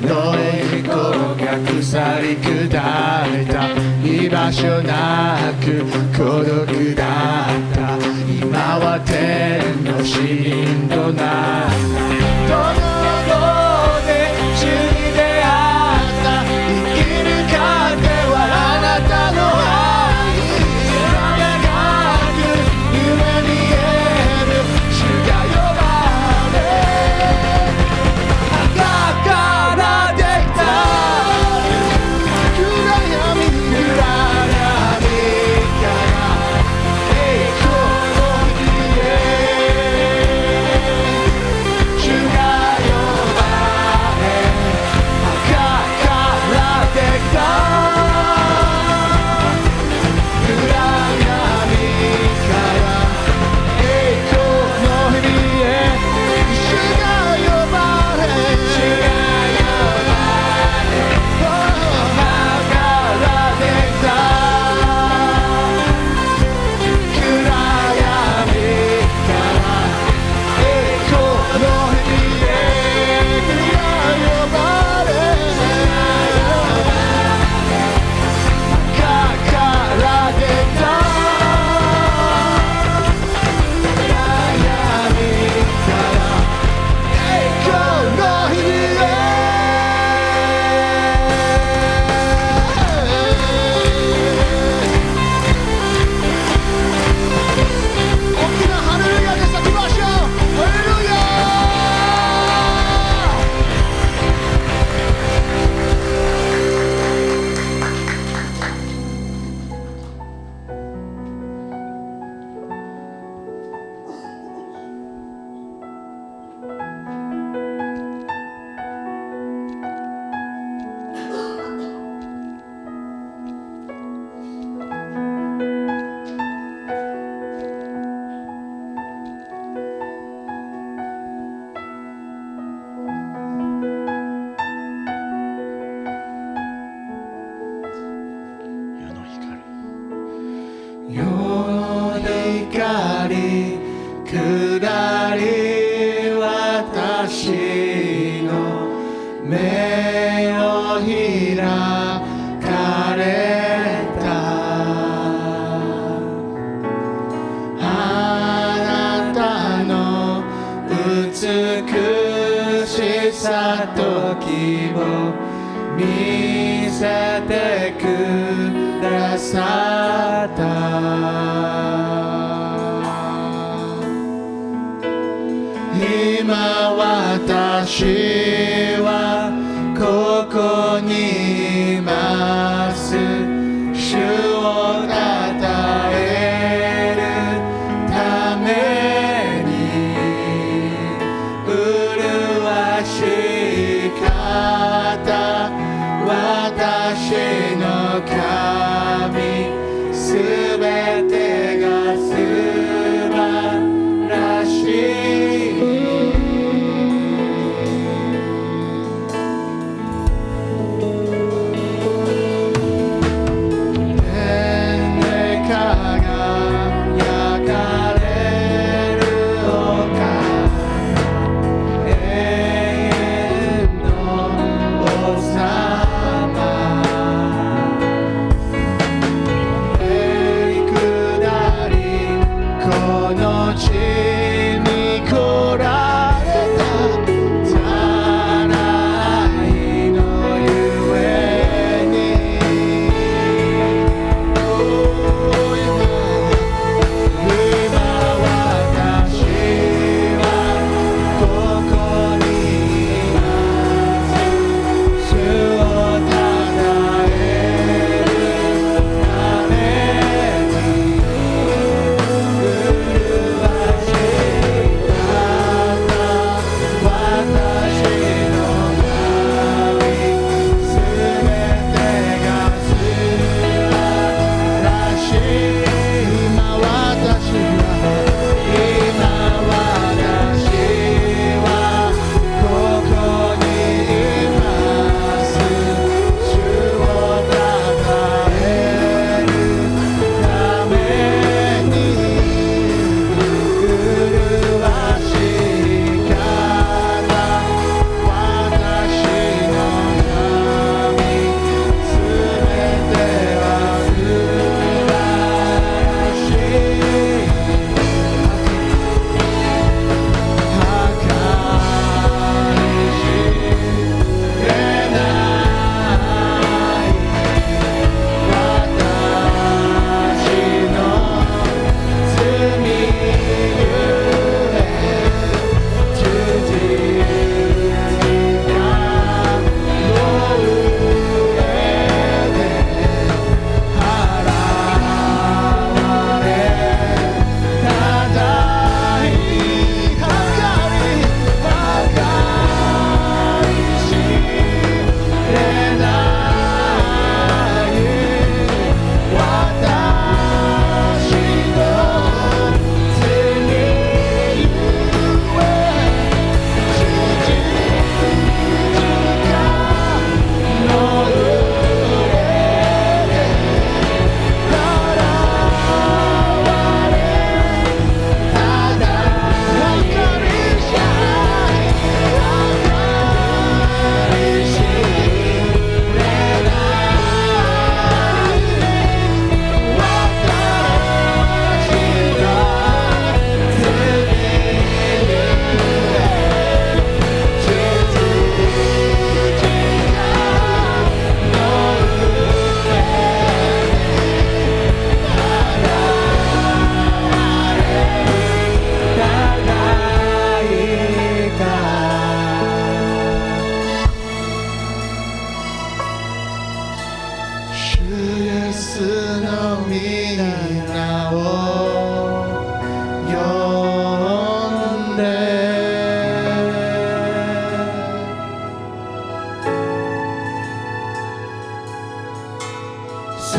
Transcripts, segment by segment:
の栄光が腐り砕いた居場所なく孤独だった今は天の震度なんだどので主に出会った生きる糧はあなたの愛長く夢見える主が呼ばれ墓から出た暗闇から栄光の日へ主が呼ばれ墓から出た暗闇から栄光の日へ主が呼ばれ墓から出た暗闇から栄光の日へ主が呼ばれ墓から出た暗闇から栄光の日へ大きなハレルヤで咲きましょうハレルヤ世の光下り私の目を開かれたあなたの美しさと希望見せてくださった今私はここにいます主を称えるために麗しい方私の神すべてが素晴らしい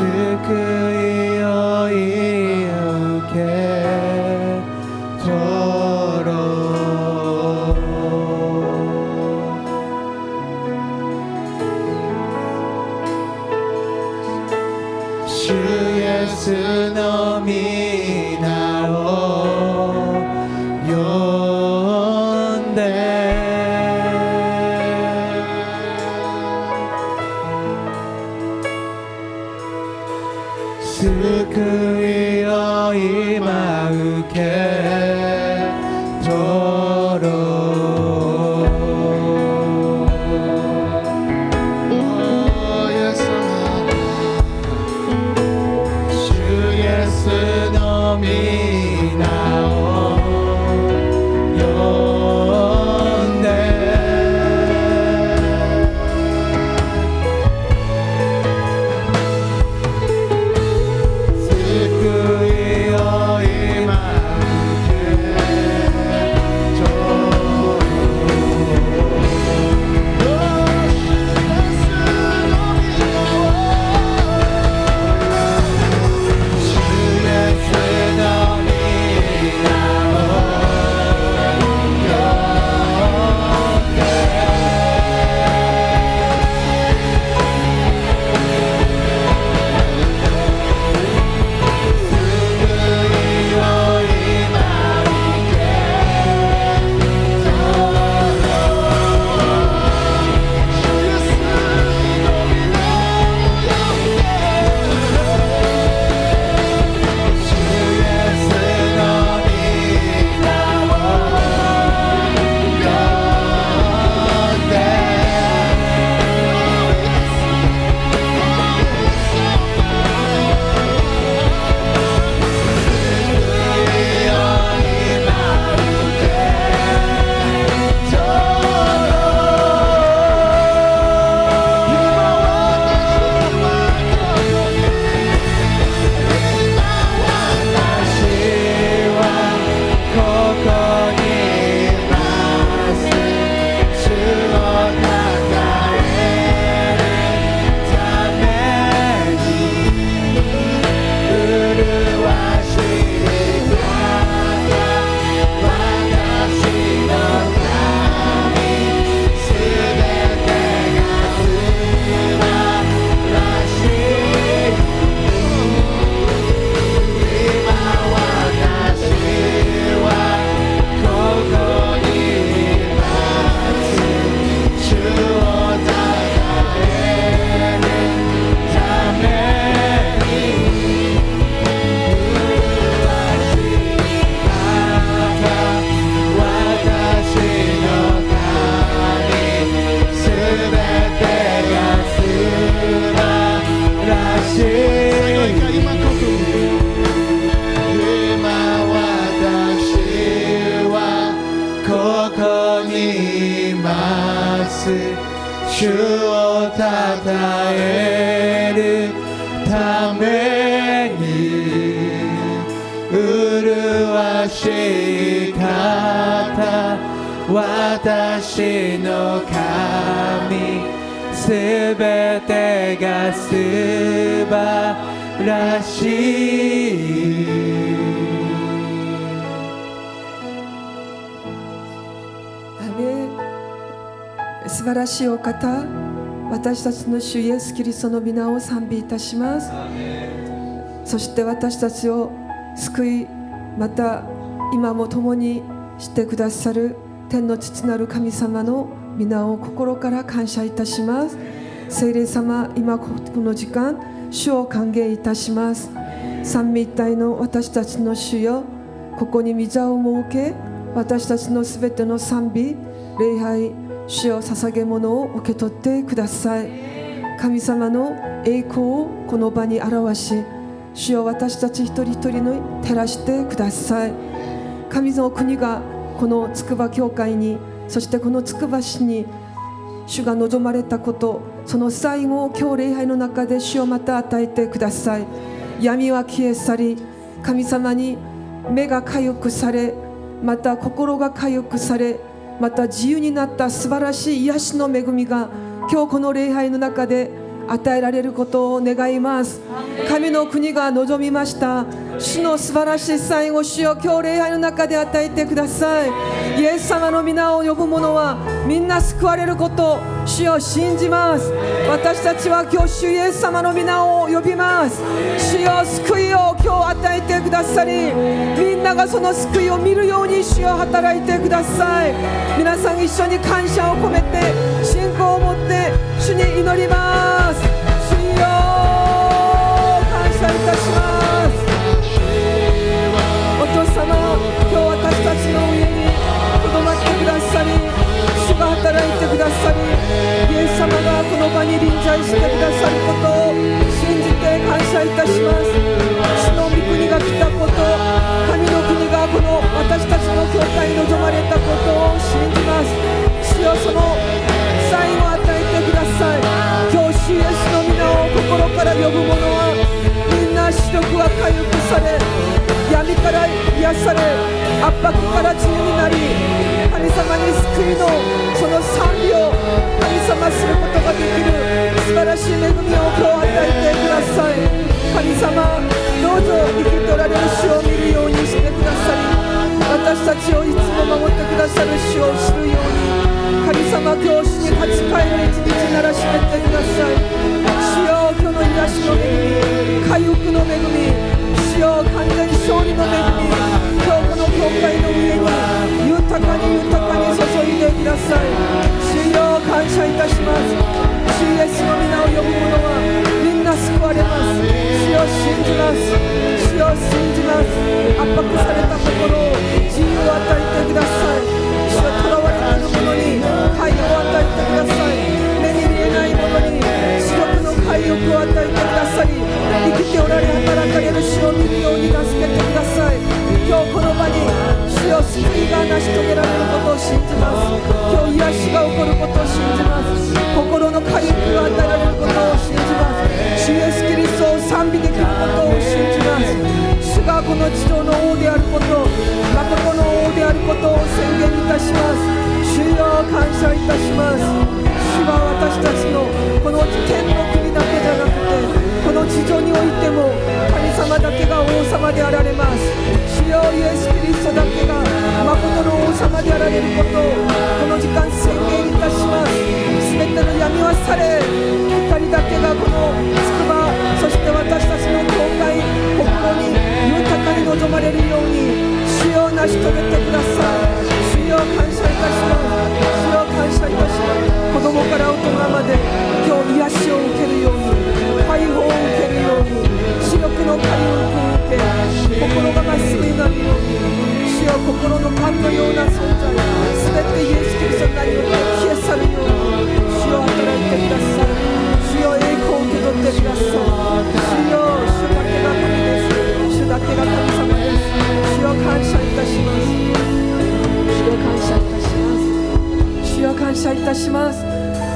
いを受け取ろう。主イエスの皆を呼んで救いを今受け取ろう。イエス様、主イエスの皆を呼んで主をたたえるために麗しい方、私の神、すべてが素晴らしい。素晴らしいお方、私たちの主イエスキリストの皆を賛美いたします。そして私たちを救い、また今も共にしてくださる天の父なる神様の皆を心から感謝いたします。聖霊様、今この時間、主を歓迎いたします。三位一体の私たちの主よ、ここに御座を設け、私たちのすべての賛美、礼拝、主よ捧げ物を受け取ってください。神様の栄光をこの場に表し、主よ私たち一人一人に照らしてください。神の国がこの筑波教会に、そしてこの筑波市に主が望まれたこと、その最後を今日礼拝の中で主をまた与えてください。闇は消え去り、神様に目が回復され、また心が回復され、また自由になった素晴らしい癒しの恵みが今日この礼拝の中で与えられることを願います。神の国が望みました。主の素晴らしいサインを主よ、今日礼拝の中で与えてください。イエス様の皆を呼ぶ者はみんな救われることを主よ信じます。私たちは今日主イエス様の皆を呼びます。主よ、救いを今日与えてくださり、みんながその救いを見るように主よ働いてください。皆さん一緒に感謝を込めて信仰を持って主に祈ります。主よ、感謝いたします。お父様、今日私たちの上にとどまってくださり、主が働いてくださり、イエス様がこの場に臨在してくださることを信じて感謝いたします。主の御国が来たこと、神の国がこの私たちの教会に望まれたことを信じます。主よ、そのサインを与えてください。今日主イエスの皆を心から呼ぶ者はみんな視力が回復され、闇から癒され、圧迫から自由になり、神様に救いのその賛美を神様することができる素晴らしい恵みを今日与えてください。神様、どうぞ生きておられる主を見るようにしてくださり、私たちをいつも守ってくださる主を知るように、神様、今日主に立ち返る一日ならしめてください。主よ、今日の癒しの恵み、回復の恵み、主よ、完全に勝利の恵み、今日この教会の上に豊かに豊かに注いでください。主よ、感謝いたします。主イエスの皆を呼ぶ者はみんな救われます。主よ、信じます。主よ、信じます。圧迫された心を自由を与えてください。主よ、囚われている者に解放を与えてください。目に見えない者に視力の回復を与えてくださり、生きておられ働かれる主を見るように助けてください。今日この場に主よ、救いが成し遂げられることを信じます。今日癒しが起こることを信じます。心の回復が与えられることを信じます。主イエスキリストを賛美できることを信じます。主がこの地上の王であること、誠の王であることを宣言いたします。主よ、感謝いたします。主は私たちのこの天の国だけじゃなくて、この地上においても神様だけが王様であられます。主よ、イエスキリストだけが誠の王様であられることをこの時間宣言いたします。すべての闇は去れ、光だけがこのつくば、そして私たちの教会、心に豊かに望まれるように主よ、成し遂げてください。主よ、感謝いたします。主よ、感謝いたします。子供から大人まで今日癒しを受けるように、解放を受けるように、視力の回復を受け、心がまっすぐになるように、主よ、心のパンのような存在、すべてイエス・キリストになりよって消え去るように、主よ、働いてください。主よ、栄光を受け取ってください。主よ、主だけが神です。主だけが神様です。主よ、感謝いたします。主よ、感謝いたします。主よ、感謝いたします。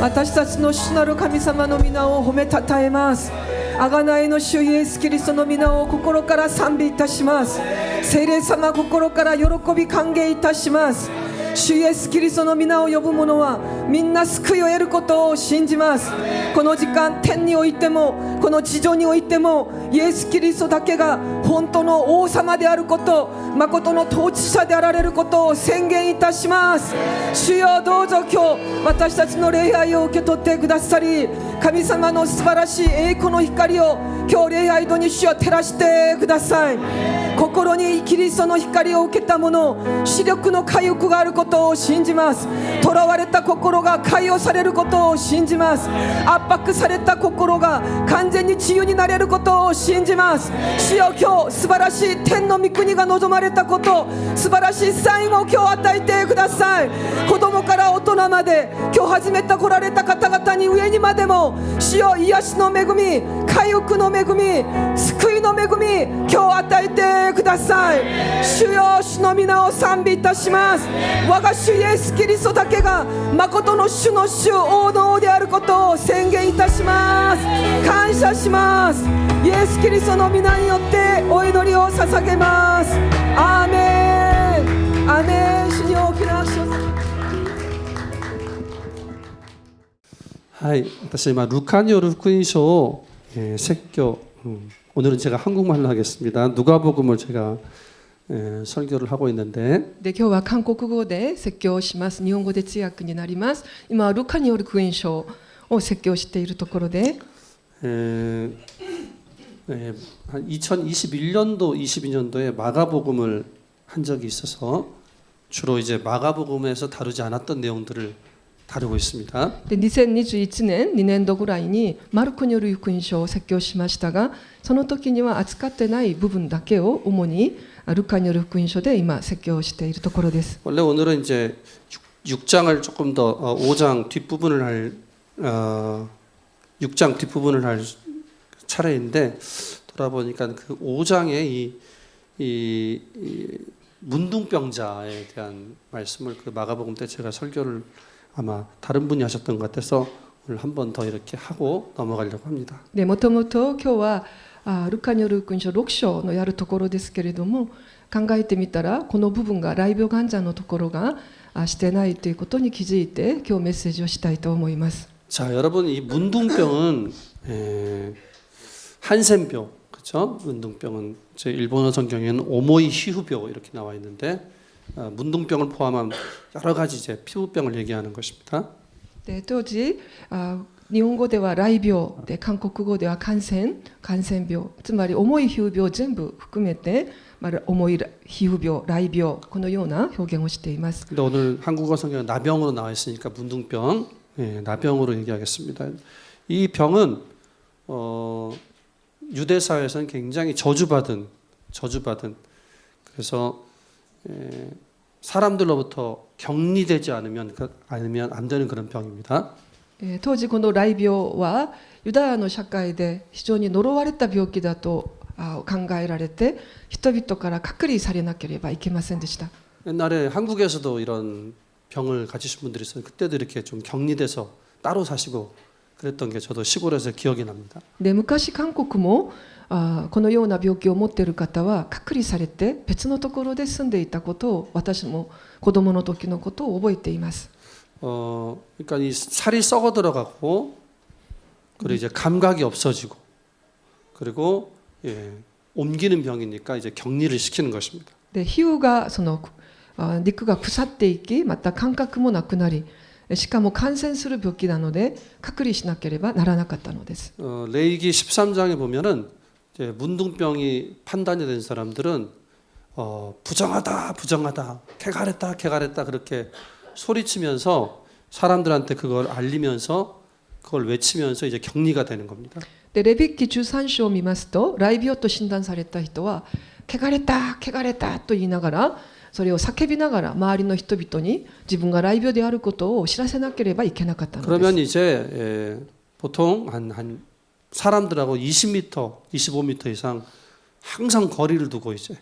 私たちの主なる神様の皆を褒めたたえます。贖いの主イエスキリストの皆を心から賛美いたします。聖霊様、心から喜び歓迎いたします。主イエスキリストの皆を呼ぶ者はみんな救いを得ることを信じます。この時間、天においてもこの地上においてもイエスキリストだけが本当の王様であること、誠の統治者であられることを宣言いたします。主よ、どうぞ今日私たちの礼拝を受け取ってくださり、神様の素晴らしい栄光の光を今日礼拝堂に主を照らしてください。心にキリストの光を受けた者、視力の回復があることを信じます。囚われた心が解放されることを信じます。圧迫された心が完全に自由になれることを信じます。主よ、今日素晴らしい天の御国が望まれたこと、素晴らしいサインを今日与えてください。子供から大人まで今日初めて来られた方々に上にまでも主よ、癒しの恵み、回復の恵み、救いの恵み、今日与えてください。主よ、主の皆を賛美いたします。我が主イエスキリストだけが誠の主の主、王の王であることを宣言いたします。感謝します。イエスキリストの皆によってお祈りを捧げます。アーメン、アーメン。主に大きな拍手を。はい、私は今ルカによる福音書を説教 오늘은 제가 한국말로 하겠습니다. 누가복음을 제가 설교를 하고 있는데 で今日は韓国語で説教をします。日本語で通訳になります。今はルカによる福音書を説教しているところで、 한 2021년도, 22년도에 마가복음을 한 적이 있어서 주로 이제 마가복음에서 다루지 않았던 내용들을 다루고 있습니다. で2021年2年度ぐらいにマルコによる福音書を説教しましたが、その時には扱ってない部分だけを主にルカによる福音書で今説教をしているところです。 원래 오늘은 이제 6장을 조금 더 5장 뒷부분을 할 6장 뒷부분을 할 차례인데 돌아보니까 그 5장에 이 문둥병자에 대한 말씀을 그 마가복음 때 제가 설교를 아마 다른 분이 하셨던 것 같아서 오늘 한 번 더 이렇게 하고 넘어가려고 합니다. でもともと今日はルカによる福音書6章のやるところですけれども、考えてみたらこの部分が雷病患者のところがしてないということに気づいて今日メッセージをしたいと思います。 자, 여러분 이 문둥병은 한센병, 그렇죠? 문둥병은 제 일본어 성경에는 오모이 히후병 이렇게 나와 있는데 문둥병을 포함한 여러 가지 이제 피부병을 얘기하는 것입니다. で当時日本語では雷病で韓国語では感染病、つまり重い皮膚病全部含めて、重い皮膚病、雷病このような表現をしています。 근데 오늘 한국어 성경은 나병으로 나와 있으니까 문둥병, 나병으로 얘기하겠습니다. 이 병은 유대 사회에서는 굉장히 저주받은 그래서 사람들로부터 격리되지 않으면 안 되는 그런 병입니다. 当時この雷病はユダヤの社会で非常に呪われた病気だと考えられて、人々から隔離されなければいけませんでした。 옛날에 한국에서도 이런 병을 가지신 분들이 있어요. 그때도 이렇게 좀 격리돼서 따로 사시고 그랬던 게 저도 시골에서 기억이 납니다. で昔韓国もこのような病気を持っている方は隔離されて別のところで住んでいたことを、私も子供の時のことを覚えています。 그러니까 이 살이 썩어 들어가고 그리고 이제 감각이 없어지고 그리고 옮기는 병이니까 이제 격리를 시키는 것입니다. で皮膚が肉が腐っていき、また感覚もなくなり、しかも感染する病気なので隔離しなければならなかったのです。 레위기 13장에 보면은 이제 문둥병이 판단이 된 사람들은 부정하다 개가랬다 그렇게 소리치면서 사람들한테 그걸 알리면서 그걸 외치면서 이제 격리가 되는 겁니다. でレビ記13章を見ますと、雷病と診断された人は汚れたと言いながら、それを叫びながら周りの人々に自分が雷病であることを知らせなければいけなかったのです。 그러면 이제 보통 한 사람들하고 20m, 25m 이상 항상 거리를 두고 이제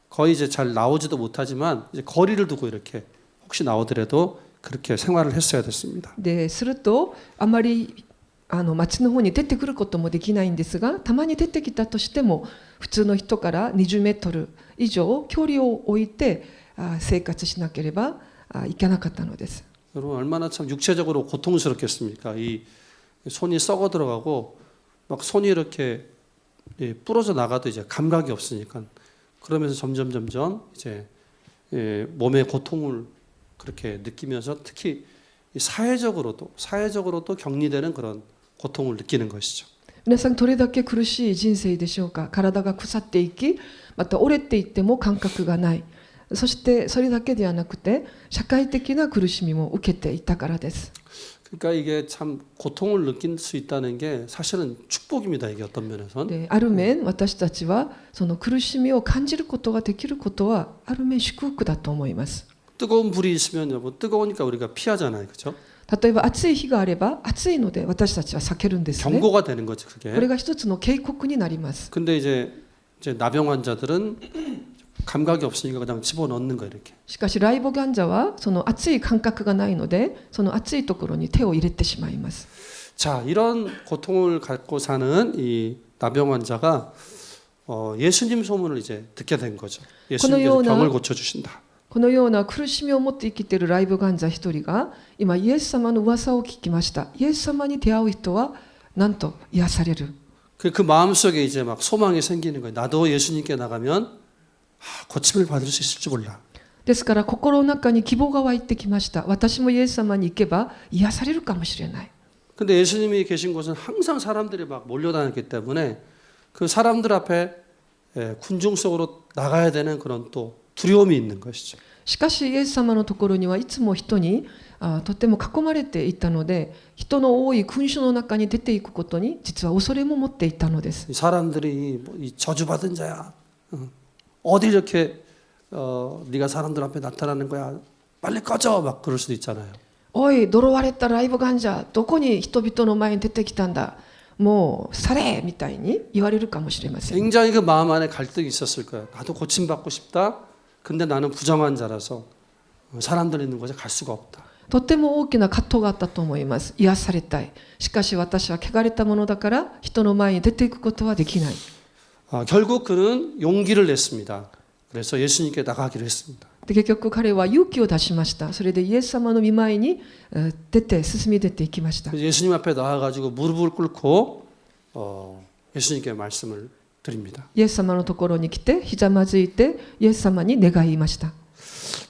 거의 이제 잘 나오지도 못하지만 이제 거리를 두고 이렇게 혹시 나오더라도 그렇게 생활을 했어야 됐습니다. でするとあまり町の方に出てくることもできないんですが、たまに出てきたとしても普通の人から20メートル以上距離を置いて生活しなければいけなかったのです。 여러분 얼마나 참 육체적으로 고통스럽겠습니까? 이 손이 썩어 들어가고 막 손이 이렇게 부러져 나가도 이제 감각이 없으니까 그러면서 점점 이제 몸의 고통을 그렇게 느끼면서 특히 사회적으로도 격리되는 그런 고통을 느끼는 것이죠. 皆さんどれだけ苦しい人生でしょうか。体が腐っていき、また折れていっても感覚がない。そしてそれだけではなくて社会的な苦しみも受けていたからです。 그러니까 이게 참 고통을 느낄 수 있다는 게 사실은 축복입니다. 이게 어떤 면에선. である面、私たちはその苦しみを感じることができることはある面祝福だと思います。 뜨거운 불이 있으면 뜨거우니까 우리가 피하잖아요, 그렇죠? 例えば暑い日があれば暑いので私たちは避けるんですね。 경고가 되는 거지 그게. これが一つの警告になります。 근데 이제 나병 환자들은 감각이 없으니까 그냥 집어넣는 거 이렇게. しかし雷病患者はその暑い感覚がないので、その暑いところに手を入れてしまいます。 자, 이런 고통을 갖고 사는 이 나병 환자가 예수님 소문을 이제 듣게 된 거죠. 예수님께서 병을 고쳐 주신다. このような苦しみを持って生きている雷病患者一人が今イエス様の噂を聞きました。イエス様に出会う人はなんと癒される。그 마음속에 이제 막 소망이 생기는 거예요. 나도 예수님께 나가면 고침을 받을 수 있을지 몰라. ですから心の中に希望が湧いてきました。私もイエス様に行けば癒されるかもしれない。 근데 예수님이 계신 곳은 항상 사람들이 막 몰려다녔기 때문에 그 사람들 앞에 군중 속으로 나가야 되는 그런 또 두려움이 있는 것이죠. しかしイエス様のところにはいつも人にとても囲まれていたので、人の多い群衆の中に出ていくことに実は恐れも持っていたのです。 이 사람들이 뭐 이 저주받은 자야. 어디 이렇게 네가 사람들 앞에 나타나는 거야. 빨리 꺼져. 막 그럴 수도 있잖아요. おい、呪われたライブ患者、どこに人々の前に出てきたんだ。もうされみたいに言われるかもしれません。 굉장히 그 마음 안에 갈등이 있었을 거예요. 나도 고침받고 싶다. 근데 나는 부정한 자라서 사람들 있는 곳에 갈 수가 없다. とても大きな葛藤があったと思います。癒されたい。しかし私は汚れたものだから人の前に出ていくことはできない。 결국 그는 용기를 냈습니다. 그래서 예수님께 나가기로 했습니다. で結局彼は勇気を出しました。それでイエス様の御前に進み出ていきました。 예수님 앞에 나와가지고 무릎을 꿇고 예수님께 말씀을 드립니다. イエス様のところに来てひざまずいてイエス様に願いました。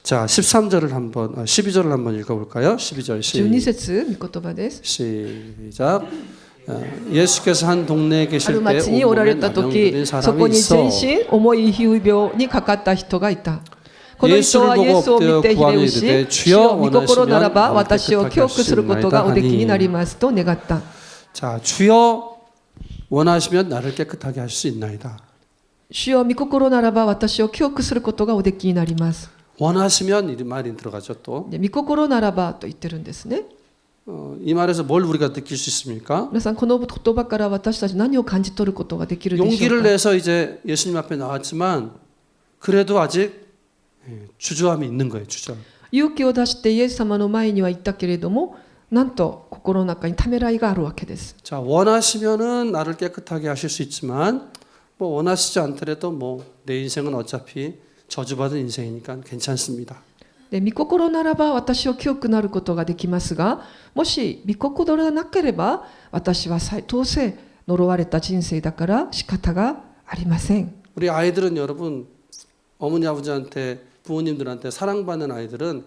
자, 13절을 한번 12절을 한번 읽어볼까요? 12절 12節御言葉です。 시작. 예수께서 한 동네에 あ 계실 る 때 町におられ 온몸에 た 나병 時、 들린 そ 사람이 こに 있어. 全身重い皮膚病にかかった人がいた。この人 예수를 はイ 보고 エスを見 엎드려 てひれ 구하며 伏し、 이르되 主よ 주여 御心ならば 원하시면 私を 나를 清くすることがおできになり 깨끗하게 ますと願った。 자, 주여 원하시면 나를 깨끗하게 하실 수 있나이다. 主よ御心ならば私を清くすることがおできになります。 원하시면 이 말이 들어가죠 또. で御心ならばと言ってるんですね。 이 말에서 뭘 우리가 느낄 수 있습니까? 皆さんこの言葉から私たち何を感じ取ることができるでしょう 용기를 か。 내서 이제 예수님 앞에 나왔지만 그래도 아직 주저함이 있는 거예요. 주저함. 勇気を出してイエス様の前には行ったけれども、なんと心の中にためらいがあるわけです。 자, 원하시면은 나를 깨끗하게 하실 수 있지만 뭐 원하시지 않더라도 뭐 내 인생은 어차피 저주받은 인생이니까 괜찮습니다. で御心ならば私を清くなることができますが、もし御心がなければ私はどうせ呪われた人生だから仕方がありません。 우리 아이들은 여러분 어머니 아버지한테 부모님들한테 사랑받는 아이들은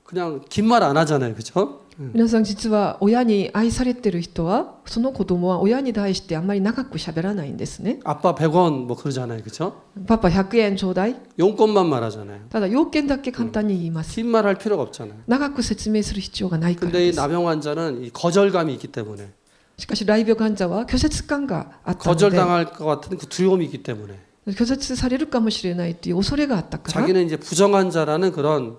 그냥 긴 말 안 하잖아요. 그렇죠? 皆さん実は親に愛されている人はその子供は親に対してあんまり長く喋らないんですね。 아빠 100원 뭐 그러잖아요. 그렇죠? パパ100円ちょうだい。 용건만 말하잖아요. ただ要件だけ簡単に言います。 긴 말 할 필요가 없잖아요. 長く説明する必要がないから 근데 で 이 す。 나병 환자는 이 거절감이 있기 때문에 しかし雷病患者は拒絶感があったので、 거절당할 것 같은 그 두려움이 있기 때문에 拒絶されるかもしれないという恐れがあったから、 자기는 이제 부정한 자라는 그런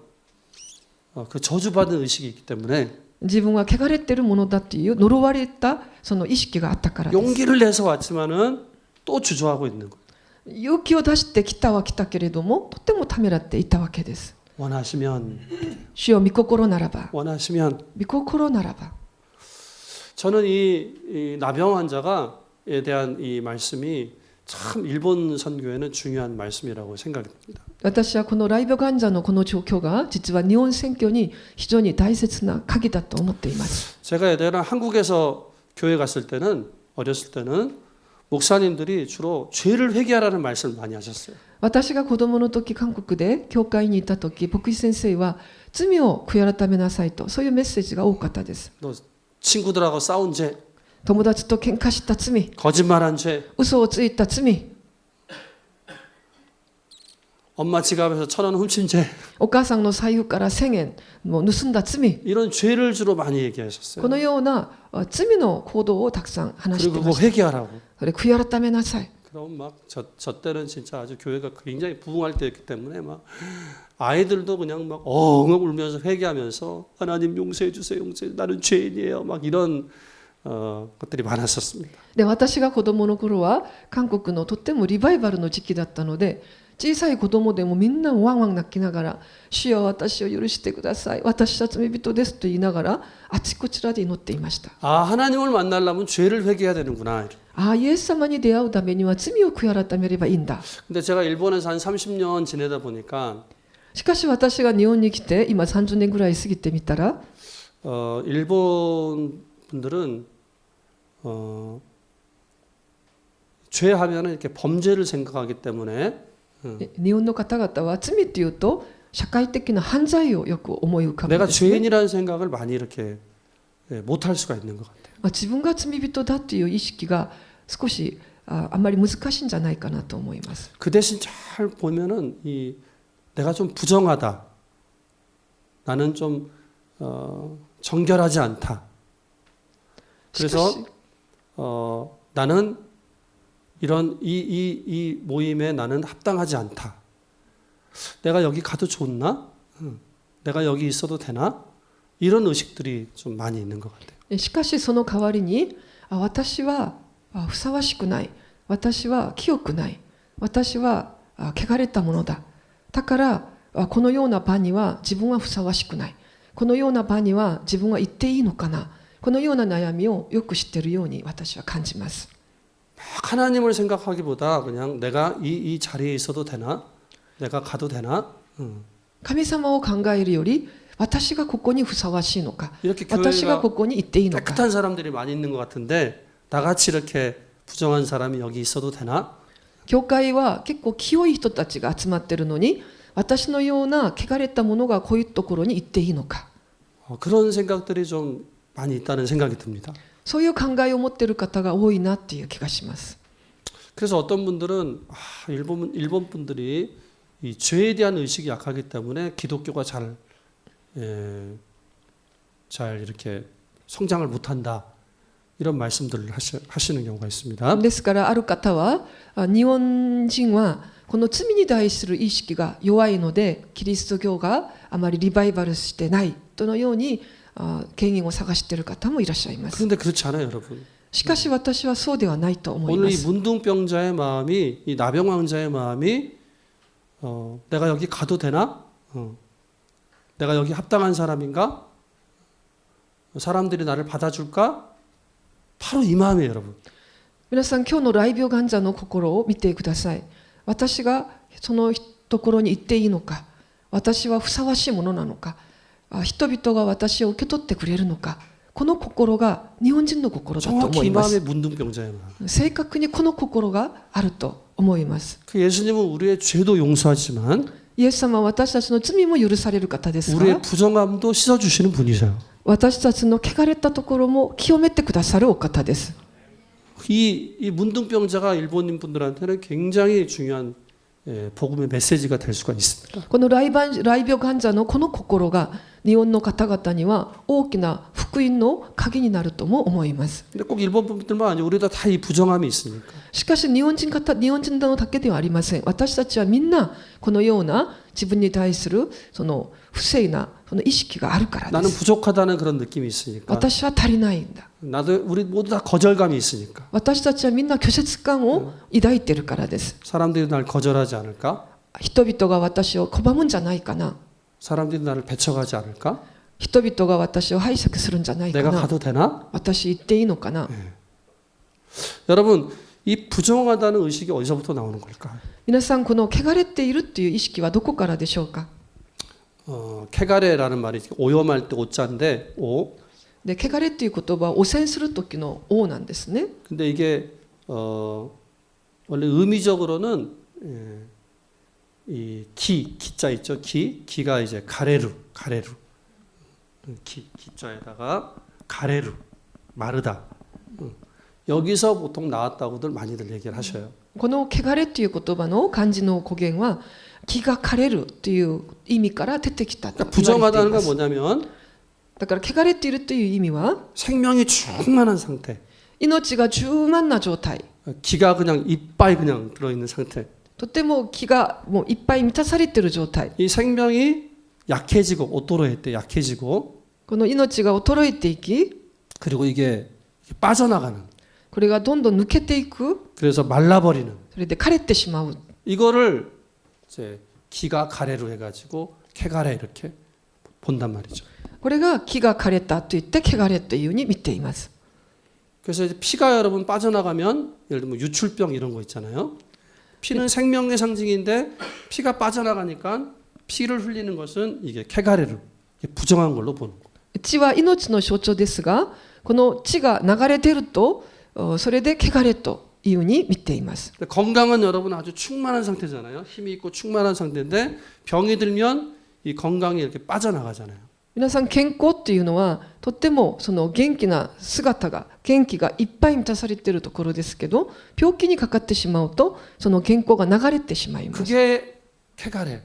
그 저주받은 의식이 있기 때문에 自分は汚れているものだという呪われたその意識があったからです。 용기를 내서 왔지만은 또 주저하고 있는 거예요. 勇気を出してきたは来たけれども、とてもためらっていたわけです。 원하시면 主よ御心ならば、 원하시면 御心ならば。 저는 이 나병 환자가에 대한 이 말씀이 참 일본 선교에는 중요한 말씀이라고 생각합니다. 私はこの雷病患者のこの状況が実は日本選挙に非常に大切な鍵だと思っています。 제가 예전에 한국에서 교회 갔을 때는 어렸을 때는 목사님들이 주로 죄를 회개하라는 말씀을 많이 하셨어요. 私が子供の時韓国で教会にいた時、牧師先生は罪を悔い改めなさいと、そういうメッセージが多かったです。 너 친구들하고 싸운 죄, 友達と喧嘩した罪、 거짓말한 죄, 嘘をついた罪、 엄마 지갑에서 1,000원 훔친 죄 お母さんの財布から1000円も盗んだ罪、 이런 죄를 주로 많이 얘기하셨어요. このような罪の行動をたくさん話して 그리고 いま 그거 した。 회개하라고. それ悔い改めなさい。 그럼 막 저 때는 진짜 아주 교회가 굉장히 부흥할 때였기 때문에 막 아이들도 그냥 막 엉엉 울면서 회개하면서 하나님 용서해 주세요, 용서해 주세요. 나는 죄인이에요. 막 이런 것들이 많았었습니다. で私が子供の頃は韓国のとってもリバイバルの時期だったので、小さい子供でもみんなワンワン泣きながら、主よ私を許してください、私は罪人ですと言いながらあちこちらで祈っていました。 아, 하나님을 만나려면 죄를 회개해야 되는구나. ああ、イエス様に出会うためには罪を悔い改めればいいんだ。 근데 제가 일본에서 한 30년 지내다 보니까 しかし私が日本に来て今30年ぐらい過ぎてみたら、 일본 분들은 죄하면은 이렇게 범죄를 생각하기 때문에 日本の方々は罪っていうと社会的な犯罪をよく思い浮かべるん 내가 ですね。 죄인이라는 생각을 많이 이렇게 못할 수가 있는 것 같아요. 自分が罪人だっていう意識が少しあんまり難しいんじゃないかなと思います。 그 대신 잘 보면은 이 내가 좀 부정하다. 나는 좀 정결하지 않다. 그래서 나는 이런 이 모임에 나는 합당하지 않다. 내가 여기 가도 좋나? 내가 여기 있어도 되나? 이런 의식들이 좀 많이 있는 것 같아요. しかしその代わりに私はふさわしくない、私は清くない、私は汚れたものだ、だからこのような場には自分はふさわしくない、このような場には自分は行っていいのかな、このような悩みをよく知っているように私は感じます。 하나님을 생각하기보다 그냥 내가 이 자리에 있어도 되나? 내가 가도 되나? 神様を考えるより私がここにふさわしいのか、 이렇게 私が 교회가 ここに行っていいのか。 깨끗한 사람들이 많이 있는 것 같은데 나같이 이렇게 부정한 사람이 여기 있어도 되나? 教会は結構清い人たちが集まってるのに、私のような汚れたものがこういうところに行っていいのか。 그런 생각들이 좀 많이 있다는 생각이 듭니다. そういう考えを持っている方が多いなっていう気がします。 그래서 어떤 분들은 일본 분들이 이 죄에 대한 의식이 약하기 때문에 기독교가 잘 이렇게 성장을 못한다. 이런 말씀들을 하시는 경우가 있습니다. ですからある方は日本人はこの罪に対する意識が弱いのでキリスト教があまりリバイバルしてないとのように原因を探している方もいらっしゃいます。 그런데 그렇지 않아요, 여러분. しかし私はそうではないと思い 오늘 ま 이 す。 문둥병자의 마음이 이 나병왕자의 마음이 내가 여기 가도 되나? 내가 여기 합당한 사람인가? 사람들이 나를 받아줄까? 바로 이 마음이에요, 여러분. 皆さん今日の雷病患者の心を見てください。私がそのところに行っていいのか、私はふさわしいものなのか、人々が私を受け取ってくれるのか、この心が日本人の心だと思 정확히 い 이 ます。 마음의 문둥병자의 마음. 正確にこの心があると思います。 그 예수님은 우리의 죄도 용서하지만 イエス様は私たちの罪も許される方ですが、 우리의 부정함도 씻어주시는 분이세요. 私たちの汚れたところも清めてくださるお方です。 이 문둥병자가 일본인 분들한테는 굉장히 중요한 복음의 메시지가 될 수가 있습니다. この雷病患者のこの心が日本の方々には大きな福音の鍵になるとも思います。 근데 꼭 일본 분들만 아니고 우리도 다 이 부정함이 있으니까. しかし日本人のだけではありません。私たちはみんなこのような自分に対するその不正なその意識があるからで 나는 す。 부족하다는 그런 느낌이 있으니까. 私は足りないんだ。 나도 우리 모두 다 거절감이 있으니까. 私たちはみんな拒絶感を抱いているからです。 사람들이 날 거절하지 않을까? 人々が私を拒むんじゃないかな。 사람들이 나를 배척하지 않을까? 人々が私を拝借するんじゃないか 내가 な。 가도 되나? 私行っていいのかな。 여러분, 이 부정하다는 의식이 어디서부터 나오는 걸까? 皆さんこの汚れているっていう意識はどこからでしょうか。 케가레라는 말이 오염할 때 오자인데 오. で、汚れっていう言葉は汚染する時の王なんですね。 근데 이게 원래 의미적으로는 이 기자 있죠? 기가 이제 가래루. 기자에다가 가래루 마르다. 여기서 보통 나왔다고들 많이들 얘기를 하셔요. この汚れっていう言葉の漢字の語源は気が枯れるという意味から出てきたと 그러니까 言われてい 부정하다는 ま 건 す。 뭐냐면 だから汚れっているという意味は 생명이 충만한 상태. 命が充満な状態。 기가 그냥 이빨 그냥 들어있는 상태. とても気がもういっぱい満たされている状態。 이 생명이 약해지고 오토로에 때 약해지고 この命が衰えていき、 그리고 이게 빠져나가는. これがどんどん抜けていく。 그래서 말라버리는. それで枯れてしまう。 이거를 이제 기가 가래로 해가지고 캐가래 이렇게 본단 말이죠. これが気が枯れたと言って汚れというふうに見ています。 그래서 이제 피가 여러분 빠져나가면 예를 들면 유출병 이런 거 있잖아요. 피는 생명의 상징인데 피가 빠져나가니까 피를 흘리는 것은 이게 캐가래로 부정한 걸로 보는 거예요. 血は命の象徴ですが、この血が流れ出るとそれで汚れというふうに見ています。 건강은 여러분 아주 충만한 상태잖아요. 힘이 있고 충만한 상태인데 병이 들면 이 건강이 이렇게 빠져나가잖아요. 皆さん健康っていうのはとってもその元気な姿が元気がいっぱい満たされているところですけど、病気にかかってしまうとその健康が流れてしまいます。 그게 쾌가래.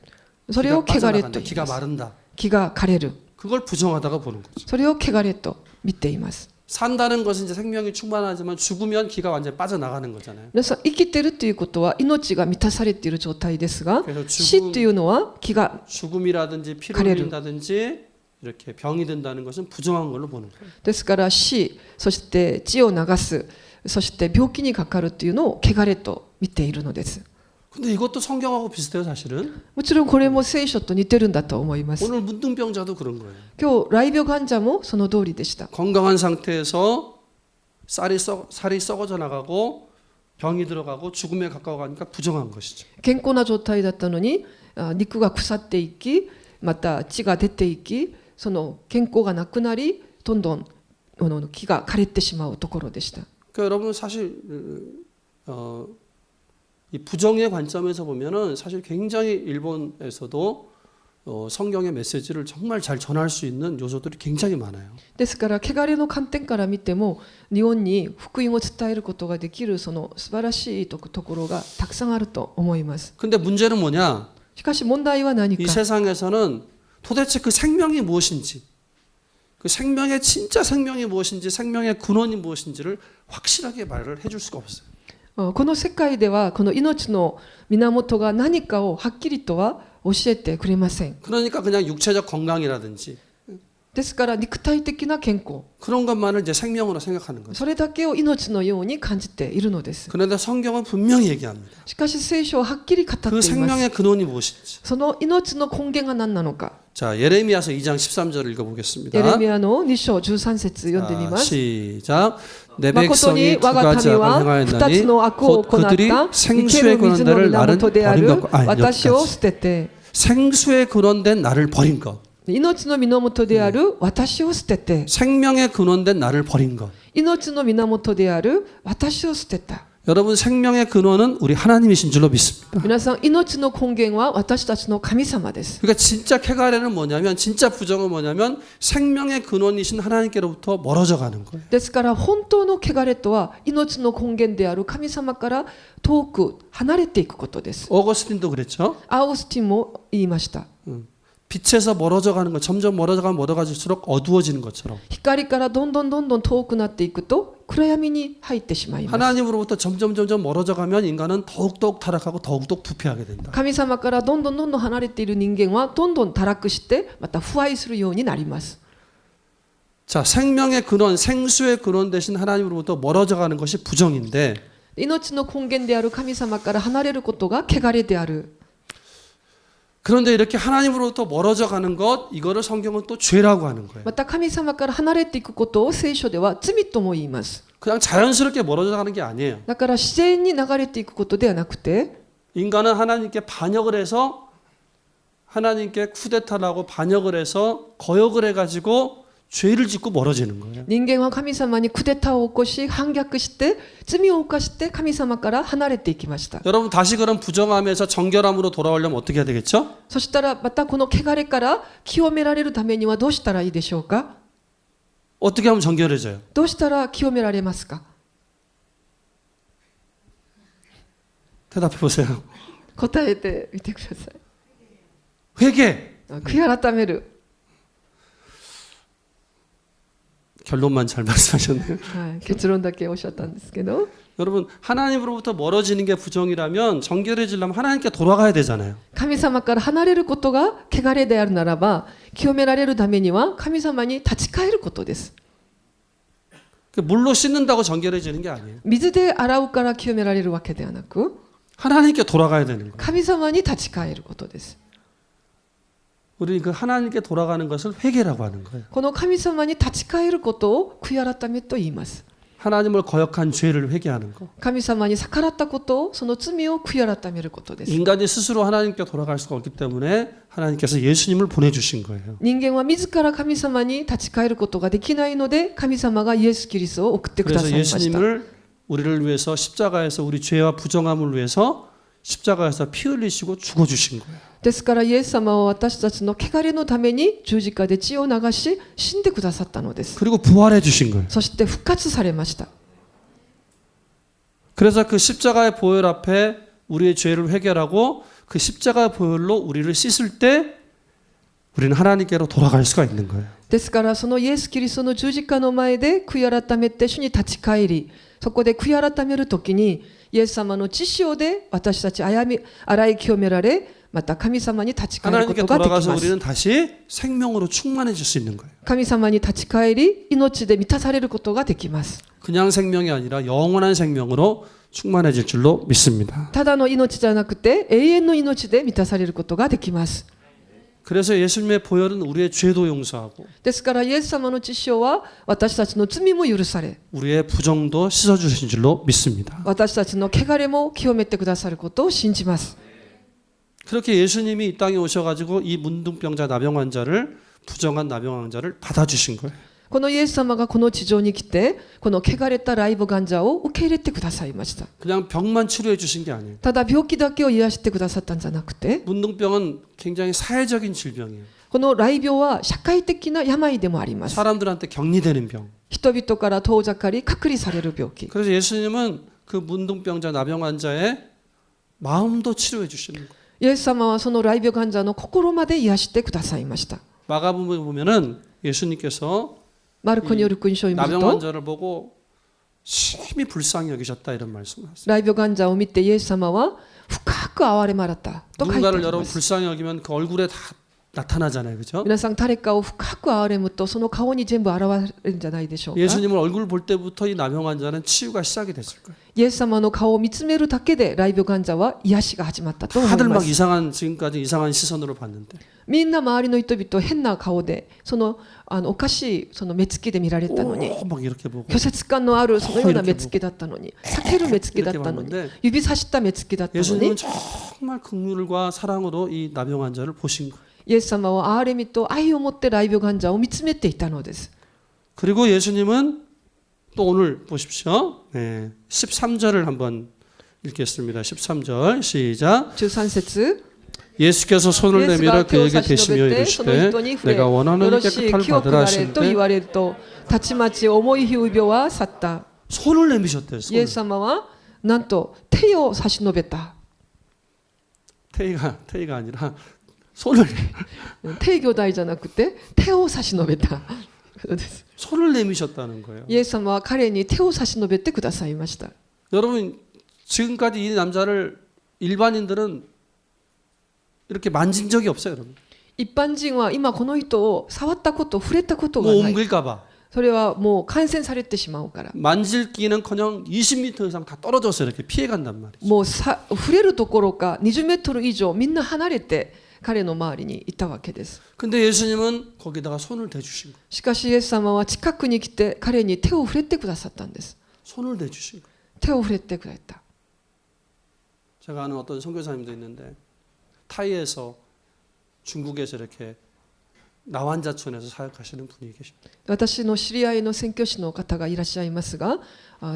それを汚れと 빠져나간다. 言い 기가 ます。 마른다. 気が枯れる。 그걸 부정하다가 보는 거죠. それを汚れと見ています。 산다는 것은 이제 생명이 충만하지만 죽으면 기가 완전히 빠져나가는 거잖아요. 皆さん生きてるということは命が満たされている状態ですが、 그래서 死というのは気が 죽음이라든지 피를 가래를. 흘린다든지 이렇게 병이 든다는 것은 부정한 걸로 보는 거예요. ですから死、そして血を流す、そして病気にかかるというのを汚れと見ているのです。 근데 이것도 성경하고 비슷해요, 사실은. もちろんこれも聖書と似てるんだと思います。 오늘 문둥병자도 그런 거예요. 今日来病患者もその通りでした。 건강한 상태에서 살이 썩어져 나가고 병이 들어가고 죽음에 가까워가니까 부정한 것이죠. 健康な状態だったのに肉が腐っていき、また血が出ていき、その健康がなくなり、どんどん気が枯れてしまうところでした。 그러니까 여러분 사실 이 부정의 관점에서 보면은 사실 굉장히 일본에서도 성경의 메시지를 정말 잘 전할 수 있는 요소들이 굉장히 많아요. ですから汚れの観点から見ても日本に福音を伝えることができるその素晴らしいところがたくさんあると思います。 근데 문제는 뭐냐? しかし問題は何 이 か。 세상에서는 도대체 그 생명이 무엇인지, 그 생명의 진짜 생명이 무엇인지, 생명의 근원이 무엇인지를 확실하게 말을 해줄 수가 없어요. この世界ではこの命の源が何かをはっきりとは教えてくれません。 그러니까 그냥 육체적 건강이라든지 ですから肉体的な健康、 그런 것만을 이제 생명으로 생각하는 거죠. それだけを命のように感じているのです。 그런데 성경은 분명히 얘기합니다. しかし聖書ははっきり語ってい 그 ます。 생명의 근원이 무엇인지. その命の根源が何なのか。 자, 예레미야서 2장 13절을 읽어보겠습니다. エレミヤの2章13節読んでみます。 시작. 내 誠に 백성이 두 我が 가지 民 악을 は2 행하였나니 つの悪を 곧 行った 그들이 生け 생수의 る水の 근원대를 나를 源であ 버린 る 것. 私を 여기까지. 捨てて 생수의 근원된 나를 버린 것. 命の源である私を捨てて 생명의 근원된 나를 버린 것. 命の源である私を捨てた。 여러분 생명의 근원은 우리 하나님이신 줄로 믿습니다. 皆さん命の根源は私たちの神様です。 그러니까 진짜 쾌가래는 뭐냐면 진짜 부정은 뭐냐면 생명의 근원이신 하나님께로부터 멀어져 가는 거예요. ですから本当の汚れとは命の根源である神様から遠く離れていくことです。 오거스틴도 그랬죠. アウグスティンも言いました。 빛에서 멀어져 가는 것, 점점 멀어져 가면 멀어질수록 어두워지는 것처럼 光からどんどん遠くなっていくと暗闇に入ってしまいます。 하나님으로부터 점점 멀어져 가면 인간은 더욱더욱 타락하고 더욱더욱 부패하게 된다. 神様からどんどん離れている人間はどんどん堕落してまた腐敗するようになります。 자, 생명의 근원, 생수의 근원 대신 하나님으로부터 멀어져 가는 것이 부정인데 命の根源である神様から離れることが汚れである。 그런데 이렇게 하나님으로부터 멀어져 가는 것, 이거를 성경은 또 죄라고 하는 거예요. また神様から離れていくことを聖書では罪とも言います。 그냥 자연스럽게 멀어져 가는 게 아니에요. だから自然に流れていくことではなくて 인간은 하나님께 반역을 해서 하나님께 쿠데타를 하고 반역을 해서 거역을 해가지고 죄를 짓고 멀어지는 거예요. 人間は神様にクデタを起こし反逆して罪を犯して神様から離れていきました。 여러분 다시 그런 부정함에서 정결함으로 돌아오려면 어떻게 해야 되겠죠? そしたらまたこの汚れから清められるためにはどうしたらいいでしょうか。 어떻게 하면 정결해져요? どうしたら清められますか。 대답해 보세요. 答えてみてください。 회개. 悔い改める。 결론만 잘 말씀하셨네요. はい、結論だけおっしゃったんですけど、 여러분 하나님으로부터 멀어지는 게 부정이라면 정결해지려면 하나님께 돌아가야 되잖아요. 神様から離れることが汚れであるならば清められるためには神様に立ち返ることです。 물로 씻는다고 정결해지는 게 아니에요. 水で洗うから清められるわけではなく 하나님께 돌아가야 되는 거예요. 神様に立ち返ることです。 우리 그 하나님께 돌아가는 것을 회개라고 하는 거예요. この神様に立ち返ることを悔い改めと言います。 하나님을 거역한 죄를 회개하는 거. 神様に逆らったことをその罪を悔い改めることです。 인간이 스스로 하나님께 돌아갈 수가 없기 때문에 하나님께서 예수님을 보내주신 거예요. 人間は自ら神様に立ち返ることができないので神様がイエス・キリストを送ってくだ 그래서 さいました。 예수님을 우리를 위해서 십자가에서 우리 죄와 부정함을 위해서 십자가에서 피 흘리시고 죽어주신 거예요. ですからイエス様は私たちの汚れのために十字架で血を流し死んでくださったのです。 그리고 부활해 주신 거예요. そして復活されました。 그래서 그 십자가의 보혈 앞에 우리의 죄를 회개하고 그 십자가의 보혈로 우리를 씻을 때 우리는 하나님께로 돌아갈 수가 있는 거예요. ですからそのイエス・キリストの十字架の前で悔い改めて主に立ち返り、そこで悔い改めるときにイエス様の血潮で私たち洗い清められ、また神様に立ち返ること 하나님께 ができ 돌아가서 ます。 우리는 다시 생명으로 충만해질 수 있는 거예요. 神様に立ち返り、命で満たされることができます。 그냥 생명이 아니라 영원한 생명으로 충만해질 줄로 믿습니다. ただの命じゃなくて永遠の命で満たされることができます。 그래서 예수님의 보혈은 우리의 죄도 용서하고 ですからイエス様の血潮は私たちの罪も許され、 우리의 부정도 씻어주신 줄로 믿습니다. 私たちの汚れも清めてくださることを信じます。 그렇게 예수님이 이 땅에 오셔가지고 이 문둥병자 나병 환자를 부정한 나병 환자를 받아주신 거예요. このイエス様がこの地上に来て、この汚れたライブ患者を受け入れてくださいました。 그냥 병만 치료해 주신 게 아니에요. ただ病気だけを癒してくださったんじゃなくて、 문둥병은 굉장히 사회적인 질병이에요. この雷病は社会的な病でもあります。 사람들한테 격리되는 병. 人々から遠ざかり隔離される病気。 그래서 예수님은 그 문둥병자 나병 환자의 마음도 치료해 주시는 거예요. イエス様はその雷病患者の心まで癒してくださいました。 마가복음에 보면은 예수님께서 マルコによる福音書を見る 나병 と、 환자를 보고 심히 불쌍히 여기셨다 이런 말씀을 하세요. 雷病患者を見てイエス様は深く憐れまれたと書いてあ 누군가를 り 여러분 ます。 불쌍히 여기면 그 얼굴에 다 나타나잖아요, 그렇죠? 皆さん誰かを深く憐れむとその顔に全部現れるんじゃないでしょうか。 예수님을 얼굴 볼 때부터 이 나병 환자는 치유가 시작이 됐을 거예요. イエス様の顔を見つめるだけで雷病患者は癒しが始まったと思い 다들 ま 막 す。 이상한 지금까지 이상한 시선으로 봤는데 みんな周りの人々変な顔でそのおかしいその目つきで見られたのに、 막 이렇게 보고 拒絶感のあるそのような目つきだったのに、避ける目つきだったのに、指さした目つきだったの 예수님은 に、 정말 긍휼과 사랑으로 이 나병 환자를 보신 거예요. イエス様は憐れみと愛を持って雷病患者を見つめていたのです。 그리고 예수님은 또 오늘 보십시오. 네, 13절을 한번 읽겠습니다. 13절 시작. 13節 예수께서 손을 내밀어 그에게 대시며 이르시되 내가 원하는 깨끗함을 清く 받으라 なれと言 하시는데 われると、たちまち重い皮膚病は去った。 손을 내미셨대요. イエ 손을. ス様はなんと手を差し伸べた。 태희가 아니라 손을 手兄弟じゃなくて手を差し伸べた。 손을 내미셨다는 거예요. イエス様は彼に手を差し伸べてくださいました。 여러분 지금까지 이 남자를 일반인들은 이렇게 만진 적이 없어요, 여러분. 一般人は今この人を触ったこと、触れたことが 뭐 ない。 옮길까봐 それはもう感染されてしまうから。 만질기는커녕 20m 이상 다 떨어져서 이렇게 피해간단 말이죠. もう触れるどころか20メートル以上みんな離れて彼の周りにいたわけです。 근데 예수님은 거기다가 손을 대주신 거예요. しかしイエス様は近くに来て彼に手を触れてくださったんです。 손을 대주신 거예요. 手を触れてくれた。 제가 아는 어떤 선교사님도 있는데 타이에서 중국에서 이렇게 나환자촌에서 사역하시는 분이 계십니다. 私の知り合いの宣教師の方がいらっしゃいますが、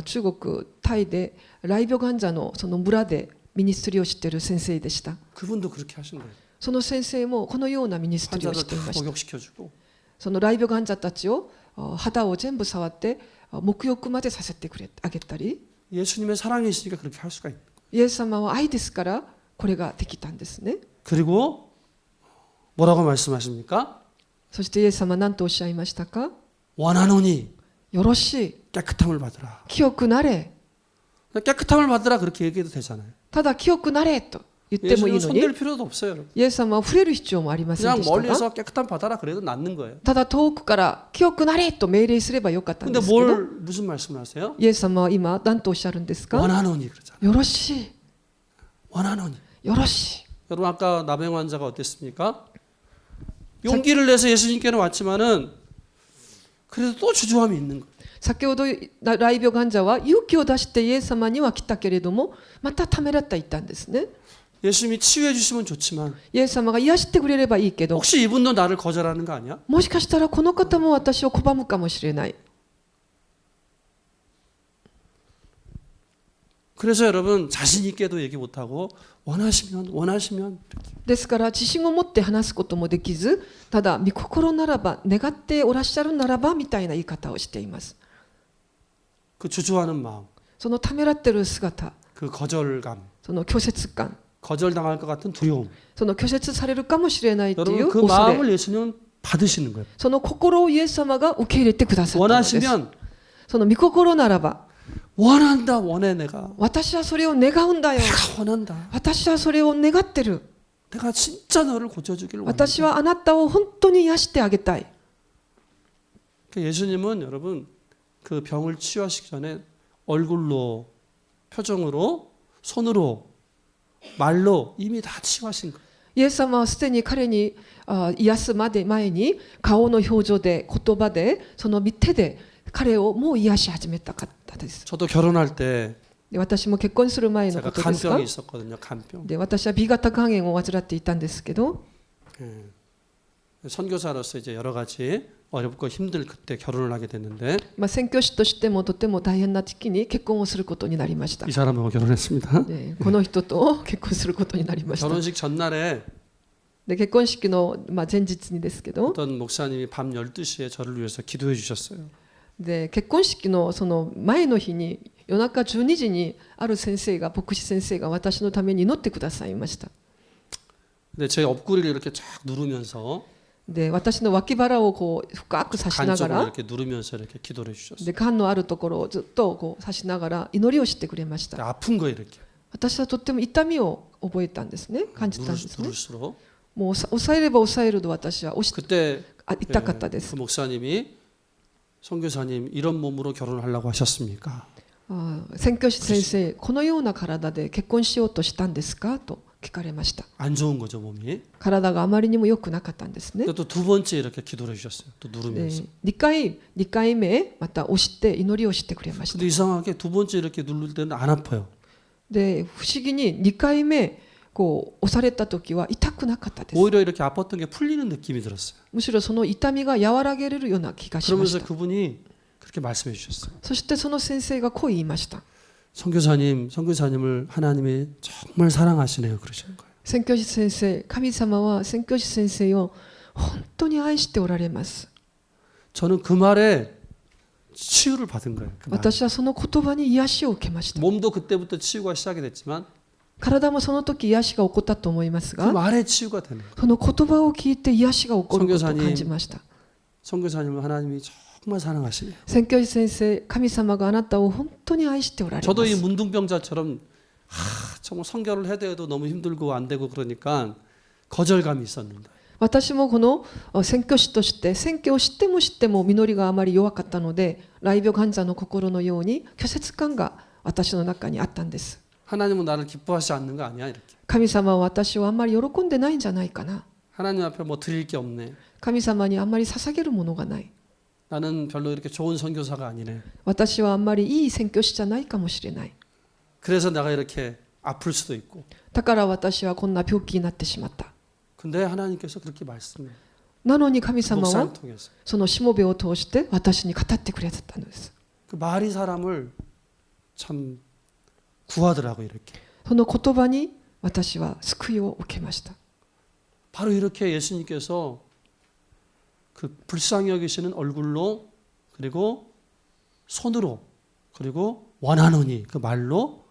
中国タイで雷病患者のその村でミニストリーをしている先生でした。 그분도 그렇게 하신 거예요. その先生もこのようなミニストリーをし 환자들 てい 다 ました。 목욕시켜주고 その雷病患者たちを肌を全部触って沐浴までさせてあげたり、 예수님의 사랑이 있으니까 그렇게 할 수가 있는 거예요. イエス様は愛ですからこれができたんですね。 그리고 뭐라고 말씀하십니까? そしてイエス様は何とおっしゃいましたか？ 원하노니 よろしい、 깨끗함을 받으라. 清くなれ、 깨끗함을 받으라 그렇게 얘기해도 되잖아요. ただ清くなれと言ってもいい 예수님은 のに、 손댈 필요도 없어요, 여러분. イエス様は触れる必要もありません 그냥 でしたが、 멀리서 깨끗함 받아라 그래도 낫는 거예요. ただ遠くから清くなれと命令すればよかったん 근데 ですけど、 무슨 말씀을 하세요? イエス様は今何とおっしゃるんですか？ 원하노니 그러잖아요. よろしい、 원하노니. よろしい。 여러분 아까 나병 환자가 어땠습니까? 용기를 내서 예수님께는 왔지만은 그래도 또 주저함이 있는 거예요. 先ほど雷病患者は勇気を出してイエス様には来たけれども、またためらっていったんですね。 예수님이 치유해 주시면 좋지만 イエス様が癒してくれればいいけど、 혹시 이분도 나를 거절하는 거 아니야? もしかしたらこの方も私を拒むかもしれない。 그래서 여러분 자신 있게도 얘기 못하고 원하시면 ですから自信を持って話すこともできず、ただ御心ならば、願っておらっしゃるならばみたいな言い方をしています。 그 주저하는 마음, そのためらってる姿、 그 거절감, その拒絶感、 거절당할 것 같은 두려움. その拒絶されるかもしれないとい 여러분 う 그 恐 마음을 れ、 예수님은 받으시는 거예요. その心をイエス様が受け入れてくださったのです。 원하시면 その御心ならば、 원한다 원해 내가 私はそれを願うんだよ。 내가 원한다. 私はそれを願ってる。 내가 진짜 너를 고쳐주길 원한다. 私はあなたを本当に癒してあげたい。 그러니까 예수님은 여러분 그 병을 치유하시기 전에 얼굴로 표정으로 손으로 말로 이미 다 치유하신 거예요. イエス様はすでに彼に癒すまで前に顔の表情で言葉でその手で彼をもう癒し始めた方です。 저도 결혼할 때 で私も結婚する前の 제가 ことですが 간병이 있었거든요. 간병. で私は B 型肝炎を患っていたんですけど 예. 선교사로서 이제 여러 가지 어렵고 힘들 그때 결혼을 하게 됐는데 宣教師としてもとても大変な時期に結婚をすることになりました 이 사람하고 결혼했습니다. でこの人と結婚することになりました 결혼식 전날에 で結婚式の前日にですけど 어떤 목사님이 밤 12시에 저를 위해서 기도해 주셨어요. で結婚式のその前の日に夜中12時にある先生が牧師先生が私のために祈ってくださいました 근데 제 옆구리를 이렇게 쫙 누르면서 で私の脇腹をこう深く刺しなが 간쪽으로 ら 이렇게 누르면서 이렇게 기도를 해 주셨어요. で肝のあるところをずっとこう刺しながら祈りをしてくれました 아픈 거예요 이렇게. 私はとっても痛みを覚えたんですね感じたんですね 누를수록 もう抑えれば抑えると私は 그때 痛かったで 그 す 목사님이 선교사님 이런 몸으로 결혼하려고 하셨습니까? 宣教師先生このような体で結婚しようとしたんですかと聞かれました 안 좋은 거죠 몸이. 体があまりにも良くなかったんですね 또 두 번째 이렇게 기도를 해주셨어요. 또 で 누르면서. 2回目また押して祈りをしてくれました 근데 이상하게 두 번째 이렇게 누를 때는 안 아파요. で不思議に2回目こう押された時は痛くなかったです 오히려 이렇게 아팠던 게 풀리는 느낌이 들었어요. むしろその痛みが和らげれるような気がしま 그러면서 した 그분이 그렇게 말씀해 주셨어요. そしてその先生がこう言いました 선교사님을 하나님이 정말 사랑하시네요. 그러시는 거예요. 宣教師先生神様は宣教師先生を本当に愛しておられます 저는 그 말에 치유를 받은 거예요. 그 말. 私はその言葉に癒しを受けました 몸도 그때부터 치유가 시작이 됐지만 体もその時癒しが起こったと思います 그 が 말에 치유가 되는 거예요. その言葉を聞いて癒しが起こることを感じました 선교사님을 하나님이 정말 사랑하시네요. 宣教師先生神様があなたを本当に愛しておられま 저도 이 す 문둥병자처럼 정말 선교를 해도 해도 너무 힘들고 안 되고 그러니까 거절감이 있었는데 私もこの宣教師として宣教を知っても知っても実りがあまり弱かったので雷病患者の心のように拒絶感が私の中にあったんです 하나님은 나를 기뻐하지 않는 거 아니야 이렇게. 神様は私をあんまり喜んでないんじゃないかな 하나님 앞에 뭐 드릴 게 없네. 神様にあんまり捧げるものがない 나는 별로 이렇게 좋은 선교사가 아니네. 私はあんまりいい宣教師じゃないかもしれない 그래서 내가 이렇게 아플 수도 있고. だから私はこんな病気になってしまった 근데 하나님께서 그렇게 말씀해. なのに神様は 목사를 통해서 そのしもべを通して私に語ってくれたのです 그 말이 사람을 참 구하더라고 이렇게. その言葉に私は救いを受けました 바로 이렇게 예수님께서 그 불쌍히 여기시는 얼굴로 그리고 손으로 그리고 원하노니 그 말로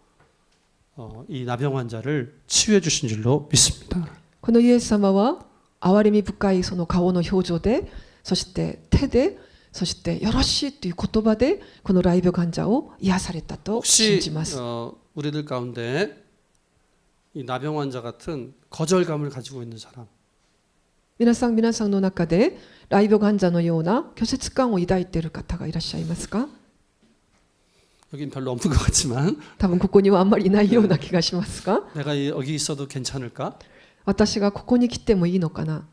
이 나병 환자를 치유해 주신 줄로 믿습니다. このイエス様は憐れみ深いその顔の表情でそして手でそしてよろしいという言葉でこの雷病患者を癒されたと信 혹시 じます 우리들 가운데 이 나병 환자 같은 거절감을 가지고 있는 사람 皆さんの中で雷病患者のような拒絶感を抱いている方がいらっしゃいますか 여긴 별로 없는 것 같지만 多分ここにはあんまりいないような気がしますが 내가 여기 있어도 괜찮을까? 私がここに来てもいいのかな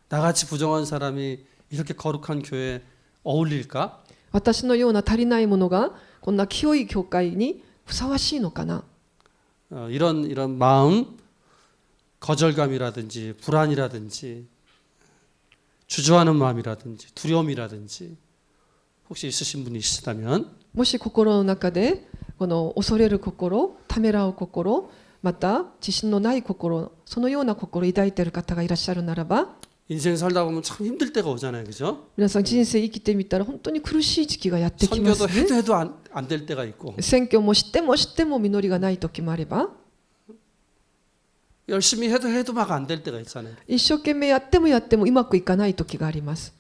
나같이 부정한 사람이 이렇게 거룩한 교회에 어울릴까? 私のような足りないものがこんな清い教会にふさわしいのかな 이런 마음 거절감이라든지 불안이라든지 주저하는 마음이라든지 두려움이라든지 혹시 있으신 분이 있으시다면 もし心の中でこの恐れる心、ためらう心、また自信のない心、そのような心を抱いている方がいらっしゃるならば、 인생 살다 보면 참 힘들 때가 오잖아요, 그죠? 皆さん人生生きてみたら本当に苦しい時期がやってきます 선교도 ね。 해도 안 될 때가 있고 選挙もしてもしても実りがない時もあれば、 열심히 해도 막 안 될 때가 있잖아요. 一生懸命やってもやってもうまくいかない時があります。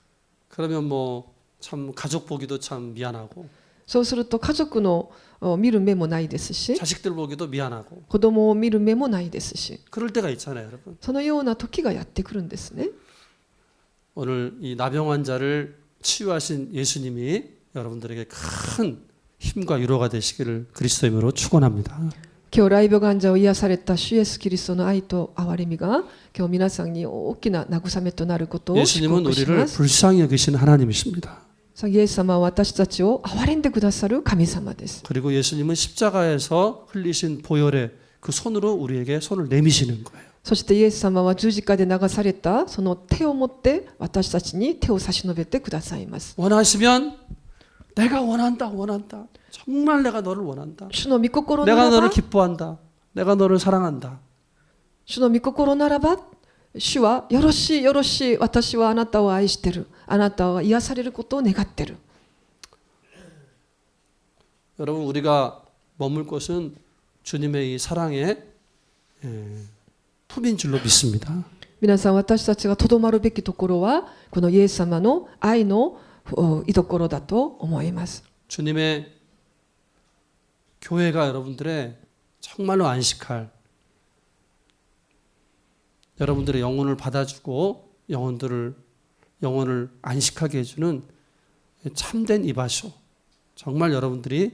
그러면 뭐 참 가족 보기도 참 미안하고 そうすると家族の見る目もないですし、 자식들 보기도 미안하고 子供を見る目もないですし、 그럴 때가 있잖아요, 여러분. そのような時がやってくるんですね。 오늘 이 나병 환자를 치유하신 예수님이 여러분들에게 큰 힘과 위로가 되시기를 그리스도의 이름으로 축원합니다. 今日、雷病患者を癒された主イエスキリストの愛と憐れみが今日皆さんに大きな慰めとなることを祝 예수님은 福し 우리를 ます。 불쌍히 여기신 하나님이십니다. イエス様は私たちを憐れんでくださる神様です。 그리고 예수님은 십자가에서 흘리신 보혈의 그 손으로 우리에게 손을 내미시는 거예요. そしてイエス様は十字架で流されたその手を持って私たちに手を差し伸べてくださいます。 원하시면 내가 원한다. 정말 내가 너를 원한다. 主の御心な 내가 ら 너를 ば、 기뻐한다. 내가 너를 사랑한다. 主の御心ならば、主はよろしいよろしい、私はあなたを愛してる、あなたは癒されることを願ってる。 여러분 우리가 머물 곳은 주님의 이 사랑의 품인 줄로 믿습니다. 皆さん、私たちがとどまるべきところはこのイエス様の愛の居所だと思います。 주님의 교회가 여러분들의 정말로 안식할 여러분들의 영혼을 받아주고 영혼을 안식하게 해주는 참된 이바쇼 정말 여러분들이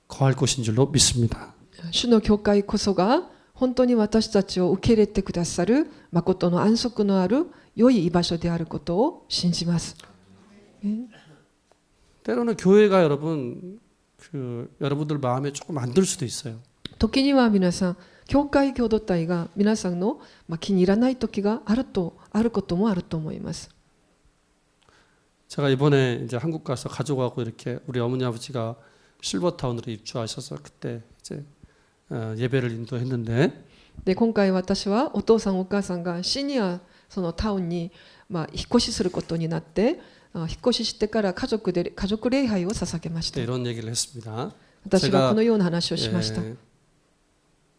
거할 곳인 줄로 믿습니다. 主の教会こそが本当に私たちを受け入れてくださる誠の安息のある良い居場所であることを信じます。 때로는 교회가 여러분들 마음에 조금 안 들 수도 있어요. 時には皆さん、教会共同体が皆さんの気に入らない時があることもあると思います。 제가 이번에 이제 한국 가서 가족하고 이렇게 우리 어머니 아버지가 실버타운으로 입주하셔서 그때 이제 예배를 인도했는데 で今回私はお父さんお母さんがシニアそのタウンに引っ越しすることになって、引っ越ししてから家族礼拝を捧げました。 이런 얘기를 했습니다. 私はこのような話をしました。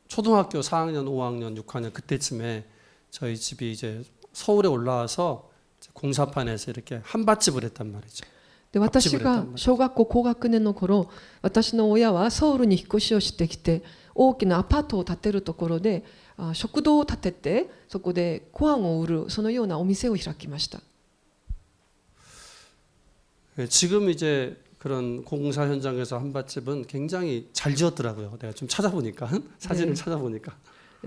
초등학교 4학년, 5학년, 6학년 그때쯤에 저희 집이 이제 서울에 올라와서 공사판에서 이렇게 한밭집을 했단 말이죠. で私が小学校高学年の頃、私の親はソウルに引っ越しをしてきて大きなアパートを建てるところで食堂を建ててそこでご飯を売るそのようなお店を開きました。 지금 이제 그런 공사 현장에서 한밭집은 굉장히 잘 지었더라고요. 내가 좀 찾아보니까 사진을 찾아보니까.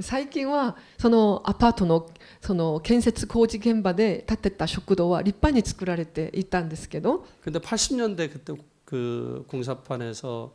最近はそのアパートのその建設工事現場で建てた食堂は立派に作られていたんですけど、 근데 80년대 그때 그 공사판에서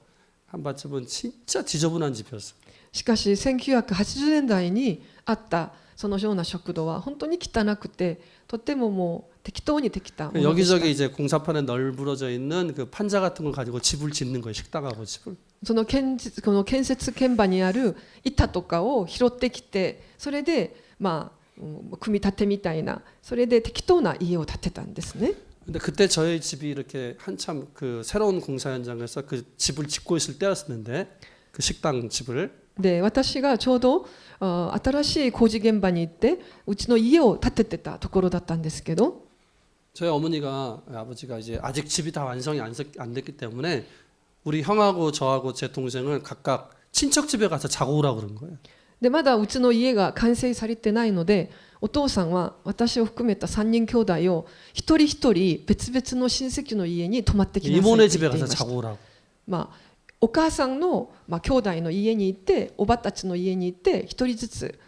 한밭집은 진짜 지저분한 집이었어요. しかし1980年代にあったそのような食堂は本当に汚くてとてももう適当にできたものでした。 여기저기 이제 공사판에 널브러져 있는 그 판자 같은 걸 가지고 집을 짓는 거예요. 식당하고 집을. その建設現場にある板とかを拾ってきて、それで組み立てみたいな、それで適当な家を建てたんですね。 근데 그때 저희 집이 이렇게 한참 그 새로운 공사 현장에서 그 집을 짓고 있을 때였는데 그 식당 집을. で私がちょうど新しい工事現場に行ってうちの家を建ててたところだったんですけど、 저희 아버지가 이제 아직 집이 다 완성이 안 됐기 때문에 우리 형하고 저하고 제 동생을 각각 친척 집에 가서 자고 오라고 그런 거예요. でまだうちの家が完成されてないので、お父さんは私を含めた3人兄弟を一人一人別々の親戚の家に泊まってきなさいと 이모네 言 집에 っていま 가서 した。 자고 오라고. お母さんの兄弟の家に行って、おばたちの家に行って一人ずつ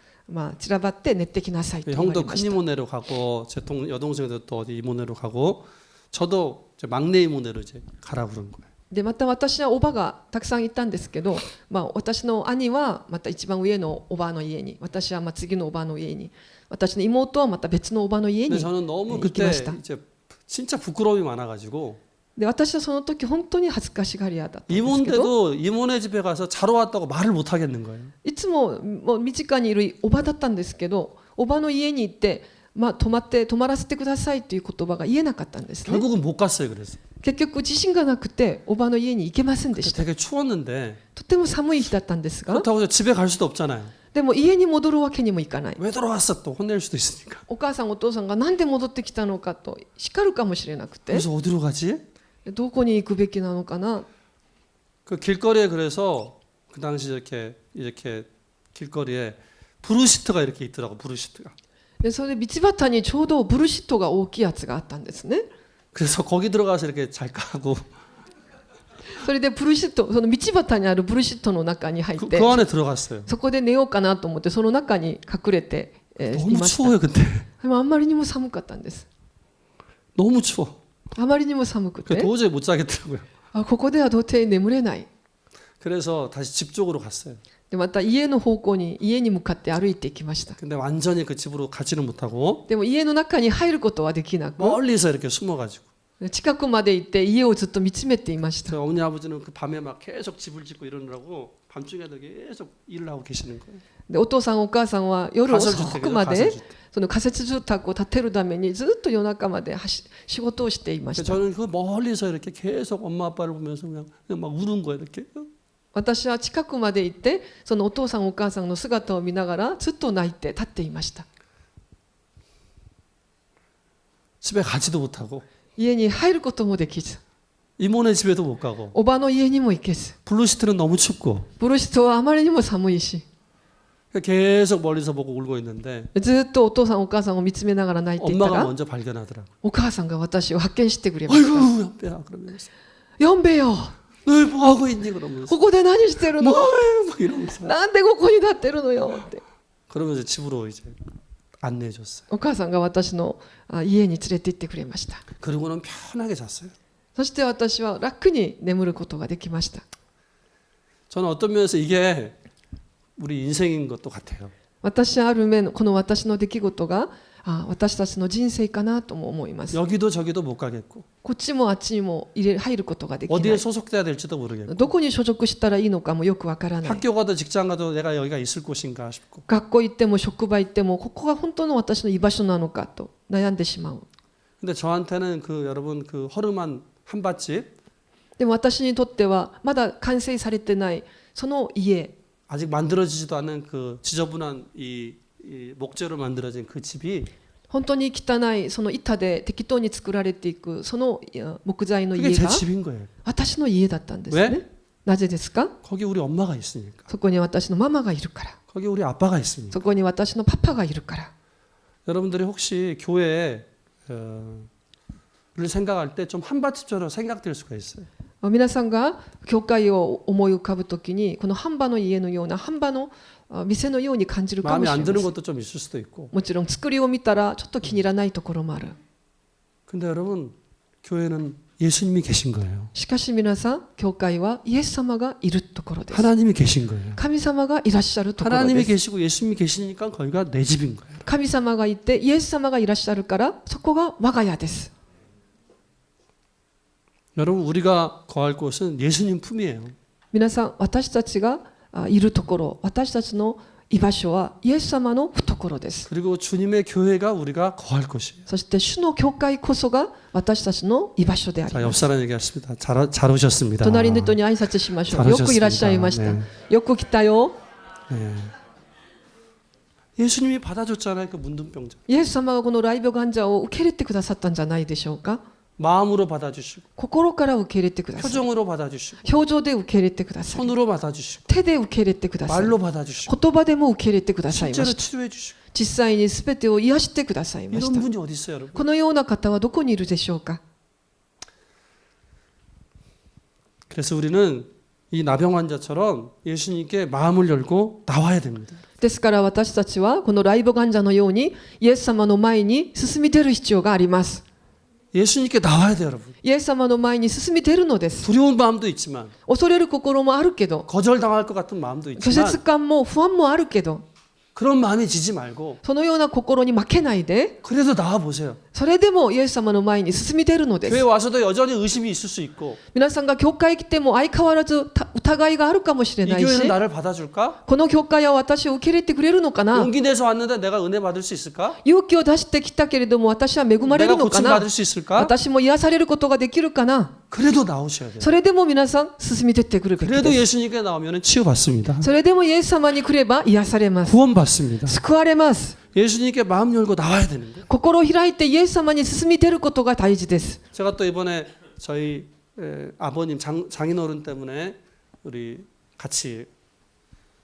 散らばって寝てきなさいと言われ 형도 ま 큰 した。 이모네로 가고 제 여동생도 또 어디 이모네로 가고 저도 이제 막내 이모네로 이제 가라 그런 거예요. でまた私はおばがたくさんいたんですけど、私の兄はまた一番上のおばの家に、私は次のおばの家に、私の妹はまた別のおばの家に 근데 저는 너무 行き 그때 ました。 이제 진짜 부끄러움이 많아가지고 で私はその時本当に恥ずかしがり屋だったんですけど 이모인데도 이모네 집에 가서 자러 왔다고 말을 못 하겠는 거예요. いつももう身近にいるおばだったんですけどおばの家に行って、泊まらせてくださいという言葉が言えなかったんですね 결국은 못 갔어요. 그래서 結局自信がなくておばの家に行けませんでした 되게 추웠는데 とても寒い日だったんですが 그렇다고 집에 갈 수도 없잖아요. でも家に戻るわけにもいかない 왜 돌아왔어? 또 혼낼 수도 있으니까. お母さんお父さんがなんで戻ってきたのかと叱るかもしれなくて 그래서 어디로 가지? どこに行くべきなのかな 그 길거리에 그래서 그 당시 이렇게 길거리에 브루시트가 이렇게 있더라고. 브루시트가. でそれで道端にちょうどブルシットが大きいやつがあったんですね 그래서 거기 들어가서 이렇게 잘까 하고 それでブルシットその道端にあるブルシットの中に入っ 그 て 안에 들어갔어요. そこで寝ようかなと思ってその中に隠れて、い 너무 ました 추워요 그때. でもあんまりにも寒かったんです 너무 추워. あまりにも寒く 그래서 て 도저히 못 자겠더라고요. ここでは到底眠れない 그래서 다시 집 쪽으로 갔어요. でまた家の方向に家に向かって歩いていきました 근데 완전히 그 집으로 가지는 못하고 でも家の中に入ることはできなく 멀리서 이렇게 숨어가지고 近くまで行って家をずっと見つめていました 저희 어머니 아버지는 그 밤에 막 계속 집을 짓고 이러느라고 밤중에도 계속 일을 하고 계시는 거예요. でお父さんお母さんは夜遅く 가설주택이죠. まで 가설주택. その仮設住宅を建てるためにずっと夜中まで仕事をしていまし 그래서 た 저는 그 멀리서 이렇게 계속 엄마 아빠를 보면서 그냥 막 우는 거예요 이렇게. 私は近くまで行ってそのお父さんお母さんの姿を見ながらずっと泣いて立っていました 집에 가지도 못하고 家に入ることもできず 이모네 집에도 못 가고 おばの家にも行けず 블루시트는 너무 춥고 ブルシトはあまりにも寒いし 계속 멀리서 보고 울고 있는데 ずっとお父さんお母さんを見つめながら泣いていた 엄마가 ら 먼저 발견하더라고. お母さんが私を発見してくれまし 아이고 연배야 그러면서 た呼んべよ 너 뭐 하고 있니 그러면서 ここで何してるの 뭐해 막 이러면서 なんでここに立ってるのよって 그러면서 집으로 이제 안내해줬어요. お母さんが私の家に連れて行ってくれました 그리고는 편하게 잤어요. そして私は楽に眠ることができました 저는 어떤 면에서 이게 우리 인생인 것도 같아요. 私はある面この私の出来事が私たちの人生かなとも思います 여기도 저기도 못 가겠고 こっちもあっちにも入ることができな 어디에 い 소속돼야 될지도 모르겠고 どこに所属したらいいのかもよくわからない 학교 가도 직장 가도 내가 여기가 있을 곳인가 싶고 学校行っても職場行ってもここが本当の私の居場所なのかと悩んでしまう 근데 저한테는 그 여러분 그 허름한 한밭집 でも私にとってはまだ完成されてないその家 아직 만들어지지도 않은 그 지저분한 이 목재로 만들어진 그 집이 本当に汚いその板で適当に作られていくその木材の 그게 家 제 が 집인 거예요. 私の家だったんです 왜? ねなぜですか 거기 우리 엄마가 있으니까. そこに私のママがいるから 거기 우리 아빠가 있으니까. そこに私のパパがいるから 여러분들이 혹시 교회를 생각할 때 좀 한밭집처럼 생각될 수가 있어요. 皆さんが教会を思い浮かぶときにこの半場の家のような半場の店のように感じるかも 마음에 しれ 안 ませ 드는 ん 것도 좀 있을 수도 있고. もちろん作りを見たらちょっと気に入らないところもある 근데 여러분 교회는 예수님이 계신 거예요. しかし皆さん教会はイエス様がいるところです 하나님이 계신 거예요. 神様がいらっしゃるところ 하나님이 です 계시고 예수님이 계시니까 거기가 내 집인 거예요. 神様がいてイエス様がいらっしゃるからそこが我が家です 여러분 우리가 거할 곳은 예수님 품이에요. 皆さん私たちがいるところ私たちの居場所はイエス様の懐です 그리고 주님의 교회가 우리가 거할 곳이에요. そして主の教会こそが私たちの居場所であり 자, ま 옆 す 사람 얘기하십니다. 잘 오셨습니다. 隣の人に挨拶しましょうよくいらっしゃいました 네. よく来たよ 네. 예수님이 받아줬잖아요. 그 문둥병자. イエス様がこのライブ患者を受け入れてくださったんじゃないでしょうか 마음으로 받아주시고 心から受け入れてください 표정으로 받아주시고 表情で受け入れてください 손으로 받아주시고 手で受け入れてください 말로 받아주시고 言葉でも受け入れてくださいま 실제로 した 치료해 주시고 実際に全てを癒してくださいまし 이런 た 분이 어디 있어요, 여러분? このような方はどこにいるでしょうか 그래서 우리는 이 나병 환자처럼 예수님께 마음을 열고 나와야 됩니다. ですから私たちはこのライブ患者のようにイエス様の前に進み出る必要があります 예수님께 나와야 돼요, 여러분. イエス様の前に進み出るのです 두려운 마음도 있지만 恐れる心もあるけど 거절당할 것 같은 마음도 拒 있지만 絶感も不安もあるけど 그런 마음이 지지 말고 そのような心に負けないで、 그래도 나와 보세요. それでもイエス様の前に進み出るので 교회 す。 와서도 여전히 의심이 있을 수 있고 皆さんが教会来ても相変わらず疑いがあるかもしれ 이 ない 교회는 し、 나를 받아줄까? この教会は私を受け入れてくれるのかな、 용기 내서 왔는데 내가 은혜 받을 수 있을까? 勇気を出してきたけれども私は恵まれ 내가 るのか 고침 な、 받을 수 있을까? 私も癒されることができるかな、 그래도 나오셔야 돼요. それでも皆さん進み出てくるべき 그래도 です。 예수님께 나오면 치유받습니다. それでもイエス様に来れば癒されます。 구원받습니다. 救われます。 예수님께 마음 열고 나와야 되는 거예요. 心を開いてイエス様に進み出ることが大事です。 제가 또 이번에 저희 아버님 장인어른 때문에 우리 같이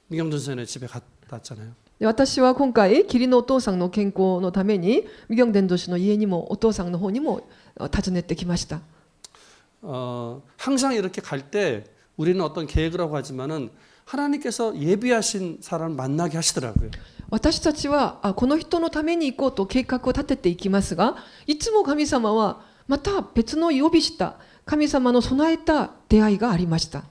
미경준 선생의 집에 갔다 왔잖아요. で私は今回義理のお父さんの健康のためにミギョン伝道師の家にもお父さんの方にも訪ねてきました。 항상 이렇게 갈 때 우리는 어떤 계획을 하고 하지만은 하나님께서 예비하신 사람을 만나게 하시더라고요. 私たちはこの人のために行こうと計画を立てていきますが、いつも神様はまた別の予備した神様の備えた出会いがありました。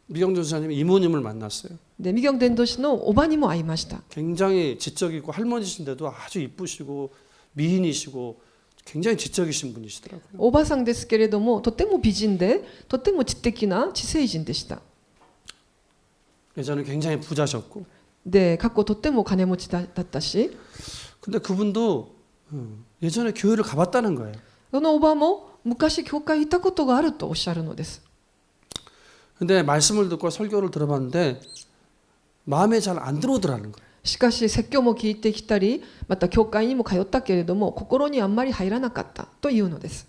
미경준 선생님 이모님을 만났어요. でミギョン伝道師のおばにも会いました。 굉장히 지적이고 할머니신데도 아주 이쁘시고 미인이시고 굉장히 지적이신 분이시더라고요. おばさんですけれどもとても美人でとても知的な知性人でした。 예전에 굉장히 부자셨고 で過去とっても金持ちだったし、 근데 그분도 예전에 교회를 가봤다는 거예요. そのおばも昔教会行ったことがあるとおっしゃるのです。 근데 말씀을 듣고 설교를 들어봤는데 마음에 잘 안 들어오더라는 거예요. しかし説教も聞いてきたり、また教会にも通ったけれども心にあんまり入らなかったというのです。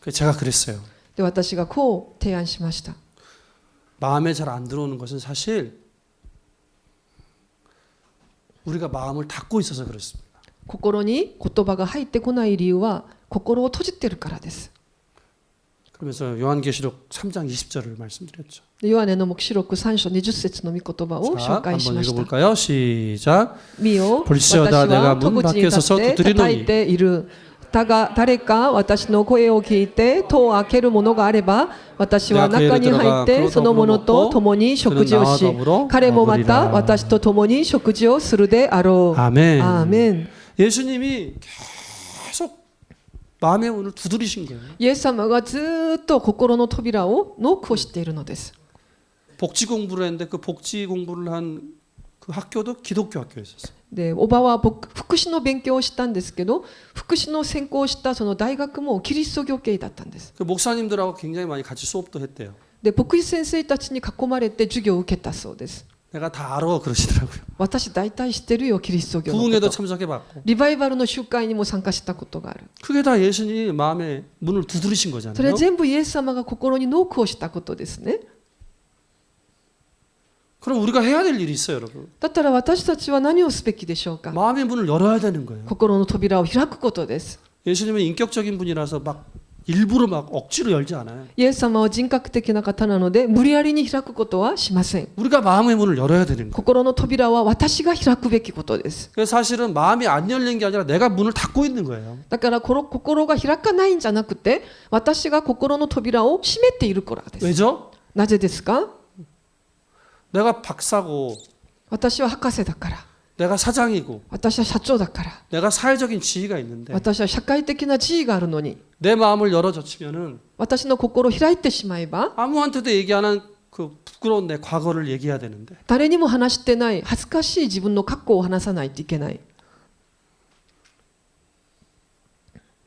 그래서 제가 그랬어요. で私がこう提案しました。 마음에 잘 안 들어오는 것은 사실 우리가 마음을 닫고 있어서 그렇습니다. 心に言葉が入ってこない理由は心を閉じてるからです。 그러면서 요한계시록 3장 20절을 말씀드렸죠. でヨハネの黙示録3章20節の御言葉を 자, 紹介し 한번 ました。 읽어볼까요? 시작. 見よ、私 볼지어다 내가 は戸 문 口に立 밖에서 って叩いている。だが誰か私の声を聞いて戸を開けるものがあれば、私は中に入ってそのものと共に食事をし、彼もまた私と共に食事をするであろう。 아멘. アーメン。 예수님이 계속 마음의 문을 두드리신 거예요. イエス様がずっと心の扉をノックをしているのです。 복지 공부를 했는데 그 복지 공부를 한 그 학교도 기독교 학교였었어요. でおばは福祉の勉強をしたんですけど、福祉の専攻をしたその大学もキリスト教系だったんです。 그 목사님들하고 굉장히 많이 같이 수업도 했대요. で牧師先生たちに囲まれて授業を受けたそうです。 내가 다 알아 그러시더라고요. 私大体知ってるよキリスト教のこ 부흥회도 と。 참석해봤고 リバイバルの集会にも参加したことがある。 그게 다 예수님이 마음의 문을 두드리신 それ 거잖아요. 全部イエス様が心にノックをしたことですね。 그럼 우리가 해야 될 일이 있어요, 여러분. だったら私たちは何をすべきでしょうか。 마음의 문을 열어야 되는 거예요. 心の扉を開くことです。 예수님은 인격적인 분이라서 막 일부러 막 억지로 열지 않아요. イエス様は人格的な方なので無理やりに開くことはしません。 우리가 마음의 문을 열어야 되는 거예요. 心の扉は私が開くべきことです。 그래서 사실은 마음이 안 열린 게 아니라 내가 문을 닫고 있는 거예요. だから心が開かないんじゃなくて、私が心の扉を閉めているからです。 왜죠? なぜですか？ 내가 박사고 私は博士だから、 내가 사장이고 私は社長だから、 내가 사회적인 지위가 있는데 私は社会的な地位があるのに、 내 마음을 열어젖히면은 私の心を開いてしまえば、 아무한테도 얘기 안 한 그 부끄러운 내 과거를 얘기해야 되는데 誰にも話してない恥ずかしい自分の過去を話さないといけない。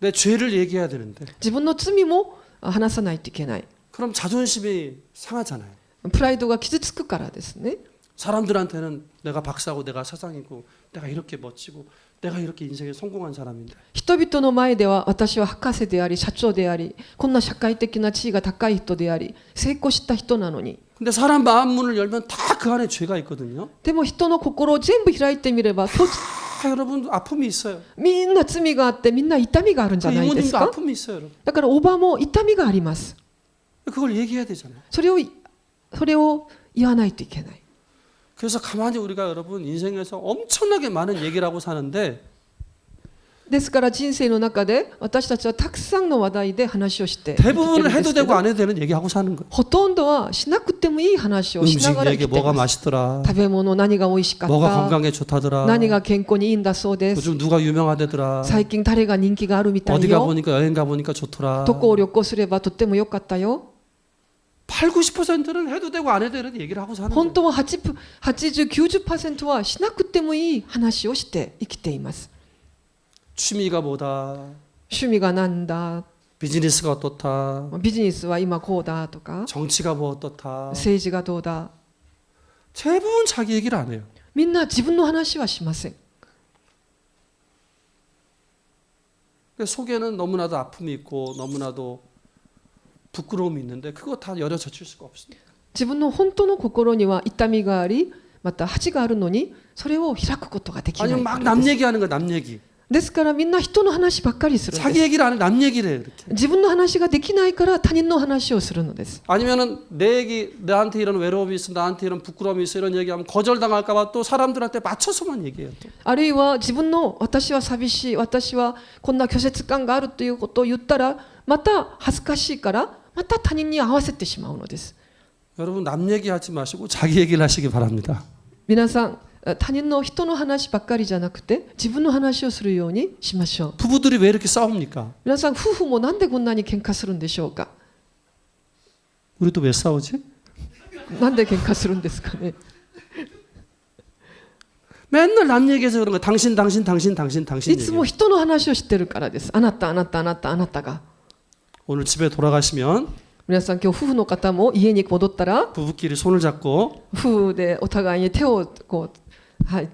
내 죄를 얘기해야 되는데 自分の罪も話さないといけない。 그럼 자존심이 상하잖아요. プライドが傷つくからですね。 사람들한테는 내가 박사고 내가 사장이고 내가 이렇게 멋지고 내가 이렇게 인생에 성공한 사람인데 人々の前では私は博士であり社長であり、こんな社会的な地位が高い人であり成功した人なのに、 근데 사람 마음 문을 열면 다 그 안에 죄가 있거든요. でも人の心を全部開いてみれば여러분 아픔이 있어요. みんな罪があってみんな痛みがあるんじゃないです 이모님도 か。 아픔이 있어요, 여러분. だからおばも痛みがあります。 그걸 얘기해야 되잖아요. それを言わないといけない。 그래서 가만히 우리가 여러분 인생에서 엄청나게 많은 얘기를 하고 사는데 ですから人生の中で私たちはたくさんの話題で話をして生きてる 대부분을 んで 해도 すけ 되고 ど 안 해도 되는 얘기하고 사는 거예요. ほとんどはしなくてもいい話をしな 음식 がら生 얘기 きてい 뭐가 ます。 맛있더라. 食べ物何が美味しかっ 뭐가 た 건강에 좋다더라. 何が健康にいいんだそうです。 요즘 누가 유명하대더라. 最近誰が人気があるみたい 어디 よ。 가보니까 여행 가보니까 좋더라. どこを旅行すればとっても良かったよ。 8, 90%는 해도 되고 안 해도 되는 얘기를 하고 사는 거예요. 本当は80、90% はしなくてもいい話をして生きています。 취미가 뭐다. 趣味がなんだ、 비즈니스가 어떻다. ビジネスは今こうだとか、 정치가 뭐 어떻다. 政治がどうだ。 대부분 자기 얘기를 안 해요. みんな自分の話はしません。 근데 속에는 너무나도 아픔이 있고 너무나도 부끄러움이 있는데 그거 다 열어젖힐 수가 없습니다. 自分の本当の心には痛みがあり、また恥があるのにそれを開くことができない 아니 か 막 ら 남 です。 얘기하는 거야 남 얘기. ですからみんな人の話ばっかりするん 자기 です。 얘기를 안 해 남 얘기를 해 이렇게. 自分の話ができないから他人の話をするのです。 아니면은 내 얘기 나한테 이런 외로움이 있어 나한테 이런 부끄러움이 있어 이런 얘기하면 거절당할까봐 또 사람들한테 맞춰서만 얘기해요. 또. あるいは自分の私は寂しい、私はこんな拒絶感があるということを言ったらまた恥ずかしいからまた他人に合わせてしまうのです。 여러분 남 얘기하지 마시고 자기 얘기를 하시기 바랍니다. 皆さん他人の人の話ばっかりじゃなくて自分の話をするようにしましょう。 부부들이 왜 이렇게 싸웁니까? 皆さん夫婦もなんでこんなに喧嘩するんでしょうか。 우리 또 왜 싸우지? なんで喧嘩するんですかね。 맨날 남 얘기해서 그런 거 당신 い 당신 つも 얘기. 人の話をしてるからです。あなたあなたあなたあなたが。 오늘 집에 돌아가시면 皆さん今日夫婦の方も家に戻ったら 부부끼리 손을 잡고 夫婦でお互いに手をこう、はい、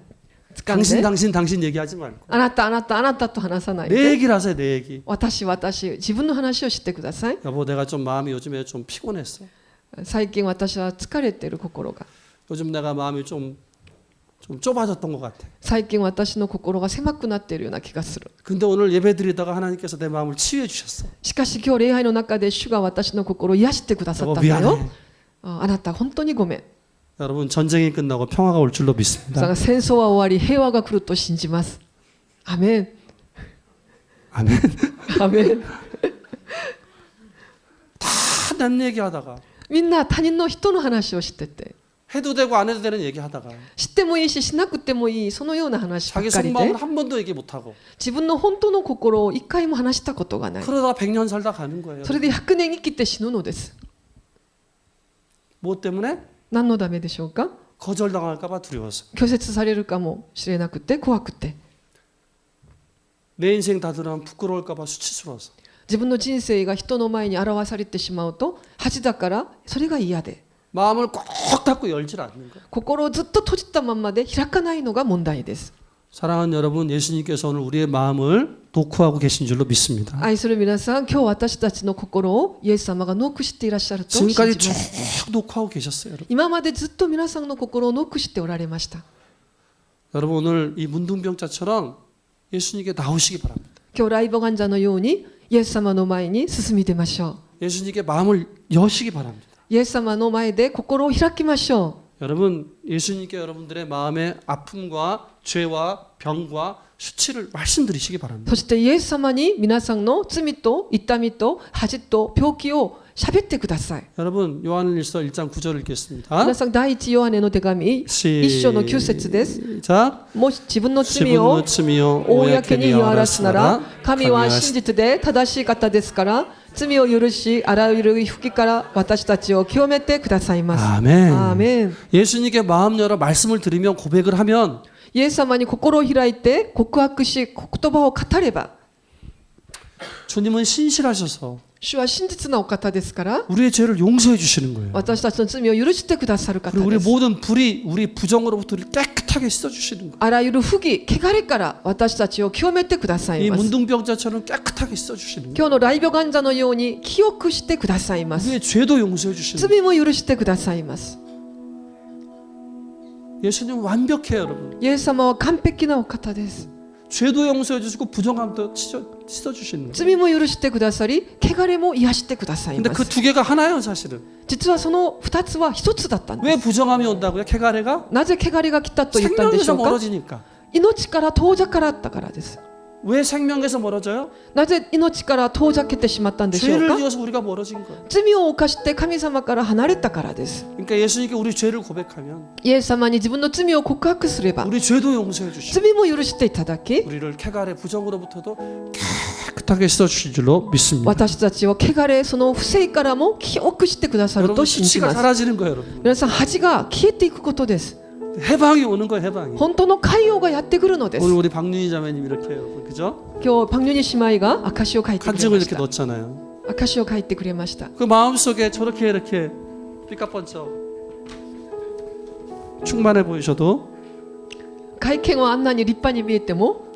掴ん 당신 で 당신 얘기하지 말고 あなたあなたあなたと話さない 내 で 얘기를 하세요 내 얘기. 私自分の話をしてください。 여보 내가 좀 마음이 요즘에 좀 피곤했어. 最近私は疲れている心が 요즘 내가 마음이 좀 좁아졌던 것 같아. 最近私の心が狭くなっているような気がする。 근데 오늘 예배 드리다가 하나님께서 내 마음을 치유해 주셨어. しかし今日礼拝の中で主が私の心を癒してくださったんだよ。あなた本当にごめん。 여러분 전쟁이 끝나고 평화가 올 줄로 믿습니다. 戦争は終わり平和が来ると信じます。アメン。 아멘. アメン。 다 난 얘기하다가 みんな他人の人の話をしてて 해도 되고 안 해도 되는 얘기하다가 知ってもいいししなくてもいいそのような話ばっ 자기 かりで 속마음을 한 번도 얘기 못 하고 自分の本当の心を一回も話したことがない。 그러다가 100년 살다 가는 거예요. それで100年生きて死ぬのです。 뭐 때문에? 何のためでしょうか。 거절당할까 봐 두려워서. 拒絶されるかもしれなくて怖くて 내 인생 다 드러나면 부끄러울까 봐 수치스러워서. 自分の人生が人の前に表されてしまうと恥だからそれが嫌で 마음을 꼭 닫고 열질 않는 거예요. 心をずっと閉じたままで開かないのが問題です。 사랑하는 여러분, 예수님께서 오늘 우리의 마음을 녹화하고 계신 줄로 믿습니다. 愛する皆さん、今日私たちの心をイエス様がノックしていらっしゃると信じま 지금까지 す。 쭉 녹화하고 계셨어요. 여러분. 今までずっと皆さんの心をノックしておられました。 여러분 오늘 이 문둥병자처럼 예수님께 나오시기 바랍니다. 今日ライブ患者のようにイエス様の前に進み出ましょう。 예수님께 마음을 여시기 바랍니다. イエス様の前で心を開きましょう。 여러분 예수님께 여러분들의 마음의 아픔과 죄와 병과 수치를 말씀드리시기 바랍니다. そしてイエス様に皆さんの罪と痛みと恥と病気を喋ってください。 여러분 요한일서 1장 9절을 읽겠습니다. 皆さん第一ヨハネの手紙一章の9節です。 시작. もし自分の罪を 罪を公に言わらすなら神は真実で正しい方ですから罪を許しあらゆる不義から私たちを清めてくださいます。 아멘. アーメン。 예수님께 마음 열어 말씀을 드리면 고백을 하면 イエス様に心を開いて告白し言葉を語れば 주님은 신실하셔서 主は真実なお方ですから 우리의 죄를 용서해 주시는 거예요. 私たちの罪を許してくださる方 그리고 우리 です。 모든 불의, 우리 부정으로부터 우리를 깨끗하게 씻어 주시는 거예요. あらゆる不義、汚れから私たちを清めてください 이 ます。 문둥병자처럼 깨끗하게 씻어 주시는 거예요. 今日のライブ患者のように清くしてくださいます。 우리의 죄도 용서해 주시는 거예요. 罪も許してくださいます。 예수님 완벽해요, 여러분. イエス様は完璧なお方です。 죄도 용서해 주시고 부정함도 씻어 주시는 거예요. 罪も許してくださり、汚れも癒してください 근데 ま 그 す。 두 개가 하나예요, 사실은. 実はその2つは1つだったん 왜 です。 부정함이 온다고요? 쾌가래가 なぜ汚れが来たと言ったんで 생명에서 しょうか。 멀어지니까. 命から遠ざかったからです。왜 생명에서 멀어져요? なぜ命から遠ざけてしまったんでしょう 죄를 か。 지어서 우리가 멀어진 거예요. 罪を犯して神様から離れたからです。 그러니까 예수님께 우리 죄를 고백하면 イエス様に自分の罪を告白すれば 우리 죄도 용서해 주시고 罪も許していただき 우리를 쾌갈의 부정으로부터도 깨끗하게 씻어 주실 줄로 믿습니다. 私たちを汚れその不正からも清くしてくださる 여러분 と信じ 수치가 ます。 사라지는 거예요, 여러분. 皆さん恥が消えていくことです。 해방이 오는 거예요, 해방이. 本当の寛容がやってくるのです。 오늘 우리 박윤희 자매님 이렇게 해요, 그죠? 今日パンニュニ姉妹が証を書いてくれ 간증을 ま 이렇게 した。 넣었잖아요. 証を書いてくれました。 그 마음 속에 저렇게 이렇게 삐까뻔쩍 충만해 보이셔도 会見はあんなに立派に見えても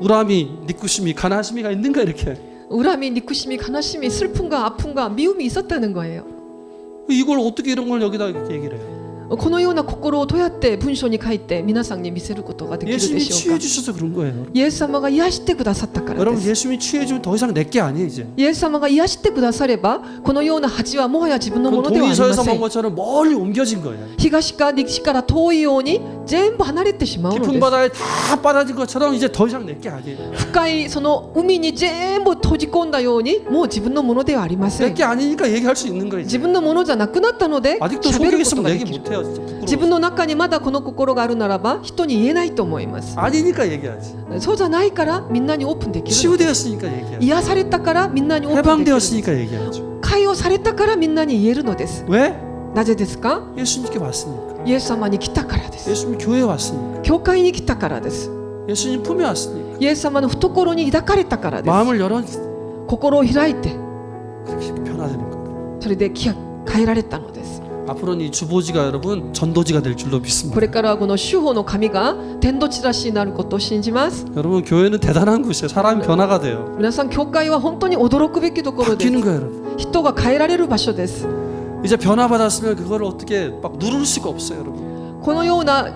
우람이, 니꾸심이, 가나심이가 있는 거야 이렇게. 恨み、憎しみ、悲しみ、슬픔과 아픔과 미움이 있었다는 거예요. 이걸 어떻게 이런 걸 여기다 이렇게 얘기를 해요? このような心をどうやって文章に書いて皆さんに見せることができるで 예수님이 しょう 취해 か。 주셔서 그런 거예요. イエス様が癒してくださったからで 여러분 す。 예수님이 취해 주면 더 이상 내 게 아니에요 이제. イエス様が癒してくださればこのような恥はもはや自分のも 그건 のではありま 동서에서 せ 먼 ん。 것처럼 멀리 옮겨진 거예요. 東か西から遠いように全部離れてしまうの 깊은 です。 바다에 다 빠져진 것처럼 이제 더 이상 내 게 아니에요. 深いその海に全部閉じ込んだようにもう自分のものではありませ 내 ん。 게 아니니까 얘기할 수 있는 거예요. 自 이제. 分のものじゃなくなったので 아직도 喋 속에 ること 있으면 がで 얘기 きる。 못해요. 진짜 自 부끄러워. 分の中にまだこの心があるならば人に言えないと思います。 아니니까 얘기하지. そうじゃないからみんなにオープンできるのです。 치유되었으니까 얘기하지. 癒されたからみんなにオープンできるのです。 해방되었으니까 얘기하죠. 解放されたからみんなに言えるのです。 왜? なぜですか？ 예수님께 왔으니까. イエス様に来たからです。 예수님 교회에 왔으니까. 教会に来たからです。 예수님 품에 왔으니까. イエス様の懐に抱かれたからです。 마음을 열어 心を開いて 그렇게 변화되는 거예요. それで変えられたのです。 앞으로는 이 주보지가 여러분 전도지가 될 줄로 믿습니다. これからはこの主法の神が天土地らしになることを信じます。 여러분 교회는 대단한 곳이에요. 사람이 변화가 돼요. 皆さん教会は本当に驚くべきところで 바뀌는 す。 거예요, 여러분. 人が変えられる場所です。 이제 변화 받았으면 그걸 어떻게 막 누를 수가 없어요, 여러분. このような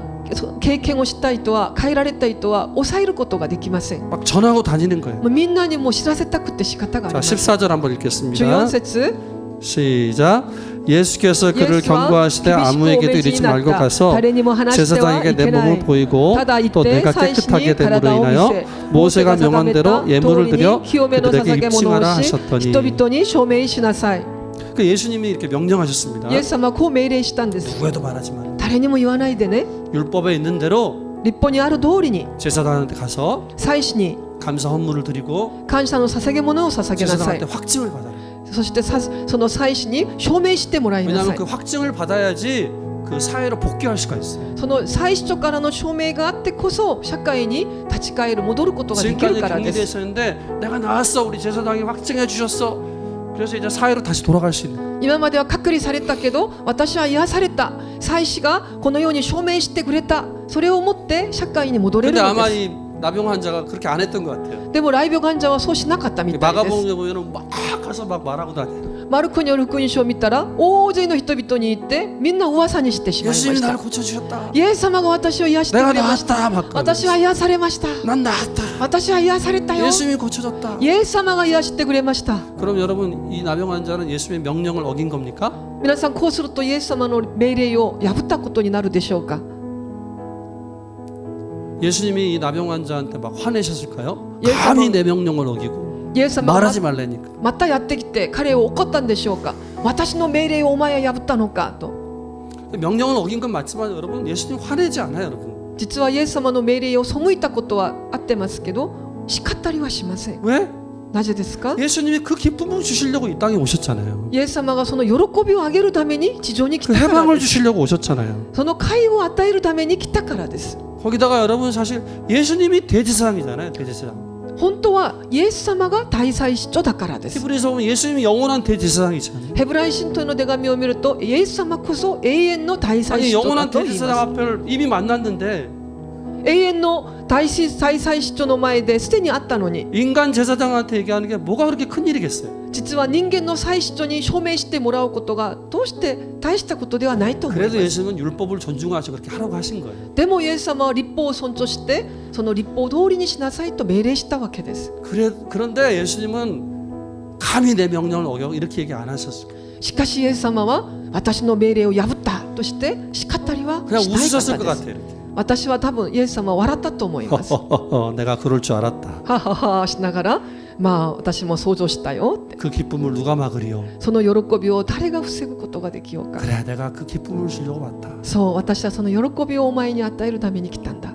経験をした人は変えられた人は抑えることができません。 막 전하고 다니는 거예요. もうみんなにもう知らせたくて仕方があり 자, ません。 14절 한번 읽겠습니다. 14節 시작. 예수께서 그를 イエスは 경고하시되 厳しく 아무에게도 お命じ 이르지 になっ 말고 た。 가서 誰にも話しては 제사장에게 い 내 けな 몸을 い。 보이고 ただ言っ 또 て 내가 祭司 깨끗하게 に 됨으로 体を見 인하여 せ、 모세가 モーセが 명한 定めた 대로 通 예물을 り 드려 に清めの 그들에게 捧げ物 입증하라 をし、 하셨더니 人々に証明しなさい。 그 예수님이 이렇게 명령하셨습니다. イエス様はこう命令したんです。 누구에도 말하지 마라. 誰にも言わないでね。 율법에 있는 대로 立法にある通りに 제사장한테 가서 祭司に 감사 헌물을 드리고 感謝の捧げ物を捧げなさい 제사장한테 。 확증을 받아라. そしてその祭司に証明してもらいなさ 왜냐하면 い 그 。 확증을 받아야지 그 사회로 복귀할 수가 있어요. その祭司長からの証明があってこそ社会に立ち返る戻ることができ 지금까지 るからで 격리돼 す。 있었는데 내가 나왔어. 우리 제사장이 확증해 주셨어. 그래서 이제 사회로 다시 돌아갈 수 있는. 今までは隔離されたけど私は癒された。祭司がこのように証明してくれた。それを持って社会に戻れ 근데 るの 아마 で 이 나병 환자가 그렇게 안 했던 것 같아요. す。でも雷病患者はそうしなかったみたいです。 마가복음에 보면은 막 가서 막 말하고 다녀요. マルコによる福音書を見たら大勢の人々に言ってみんな噂にしてしまいま 예수님이 し 나를 た。 고쳐 주셨다. イエス様が私を癒して 내가 くれました。 나았다. 막 私は癒されました。 난 나았다. 私は癒されたよ。 예수님이 고쳐줬다. イエス様が癒してくれました。 그럼 여러분 이 나병 환자는 예수님의 명령을 어긴 겁니까? 皆さんこうするとイエス様の命令を破ったことになるでしょうか。 예수님이 이 나병 환자한테 막 화내셨을까요? 예수님은- 감히 내 명령을 어기고 イエス様が 말하지 말라니까. またやってきて彼を怒ったんでしょうか。私の命令をお前は破ったのかと。 명령을 어긴 건 맞지만 여러분 예수님 화내지 않아요, 여러분. 実はイエス様の命令を背いたことはあってますけど叱ったりはしません。 왜? なぜですか。 예수님이 그 기쁨을 주시려고 이 땅에 오셨잖아요. イエス様がその喜びをあげるために地上に来 그 たから 해방을 です。 주시려고 오셨잖아요. その解を与えるために来たからです。 거기다가 여러분 사실 예수님이 대제사장이잖아요, 대제사장. 本当はイエス様が大祭司長だからです。 히브리서 보면 예수님이 영원한 대제사장이잖아요. ヘブライ信徒への手紙を見るとイエス様こそ永遠の大祭 아니 司長だ 영원한 と言います。 대제사장 앞을 이미 만났는데 永遠の大祭司長の前ですでにあったのに 인간 제사장한테 얘기하는 게 뭐가 그렇게 큰 일이겠어요? 実は人間の祭司長に証明してもらうことがどうして大したことではないと思いま 그래도 す。 예수님은 율법을 존중하시고 그렇게 하라고 하신 거예요. でもイエス様は立法を尊重してその立法通りにしなさいと命令したわけです。 그런데 예수님은 감히 내 명령을 어겨 이렇게 얘기 안 하셨어요. しかしイエス様は私の命令を破ったとして叱ったりは 그냥 しない 웃으셨을 方 것 です。 같아요. 이렇게. 私は多分イエス様は笑ったと思います。내가 그럴 줄 알았다. はははしながら、まあ私も想像したよって。 그 기쁨을 누가 막으리요? その喜びを誰が防ぐことができようか。 그래, 내가 그 기쁨을 주려고 왔다. そう、私はその喜びをお前に与えるために来たんだ。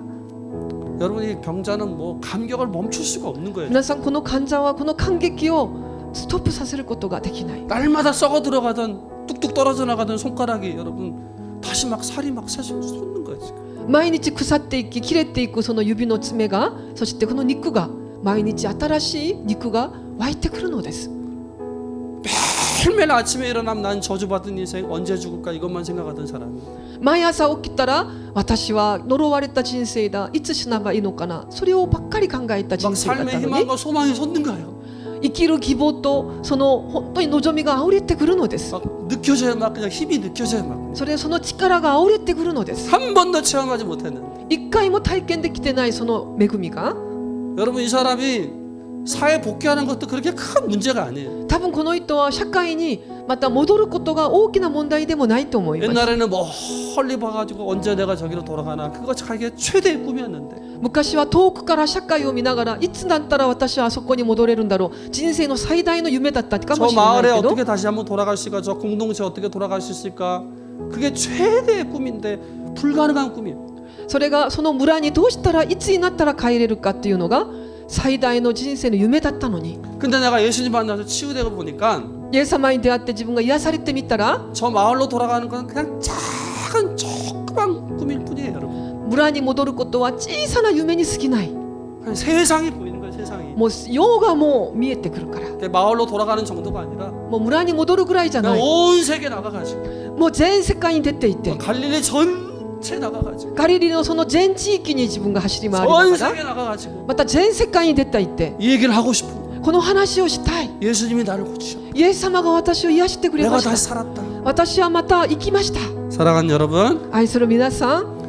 여러분, 이 병자는 뭐 감격을 멈출 수가 없는 거예요. 皆さん、この患者はこの感激をストップさせることができない。 날마다 썩어 들어가던 뚝뚝 떨어져 나가던 손가락이 여러분 다시 막 살이 막 솟는 거예요. 지금. 毎日腐っていき切れていくその指の爪が、そしてこの肉が毎日新しい肉が湧いてくるのです。 매일매일 아침에 일어나면 난 저주받은 인생 언제 죽을까 이것만 생각하던 사람이 毎朝起きたら私は呪われた人生だ、いつ死なばいいのかな、それをばっかり考えた人 막 生だった 삶의 のに、 희망과 소망이 솟는 거예요. 生きる希望とその本当に望みがあふれてくるのです。 막 느껴져요. 막 그냥 힘이 느껴져요. 막 それその力があふれてくるのです。 한 번도 체험하지 못했는데 一回も体験できてないその恵みが、 여러분 이 사람이 사회 복귀하는 것도 그렇게 큰 문제가 아니에요. 多分この人は社会にまた戻ることが大きな問題でもないと思います。 옛날에는 멀리 봐가지고 언제 내가 저기로 돌아가나 그거 자기의 최대의 꿈이었는데 昔は遠くから社会を見ながら、いつだったら私はあそこに戻れるんだろう、人生の最大の夢だったかも 저 しれない 마을에 けど、 어떻게 다시 한번 돌아갈 수 있을까 저 공동체 어떻게 돌아갈 수 있을까 그게 최대의 꿈인데 불가능한 꿈이에요. それがその村にどうしたらいつになったら帰れるかっていうのが最大の人生の夢だったのに、 근데 내가 예수님 만나서 치유되고 보니까 イエス様に出会って自分が癒されてみたら、 저 마을로 돌아가는 건 그냥 작은 조그만 꿈일 뿐이에요. 여러분 村に戻ることは小さな夢に過ぎない。 그냥 세상이 보이는 거예요. 세상이 もう世がもう見えてくるから、 마을로 돌아가는 정도가 아니라 もう村に戻るぐらいじゃな 그냥 い、 온 세계 나가가지고 もう全世界に出ていて、 갈릴리 전체 나가가지고 ガリリのその全地域に自分が走り回り 전 ながら、 세계 나가가지고 また全世界に出ていって 이 얘기를 하고 싶은 거예요. この話をしたい。 예수님이 나를 고치셔. イエス様が私を癒してくれ 내가 まし 다시 た。 살았다. 私はまた生きました。 사랑하는 여러분, 愛する皆さん、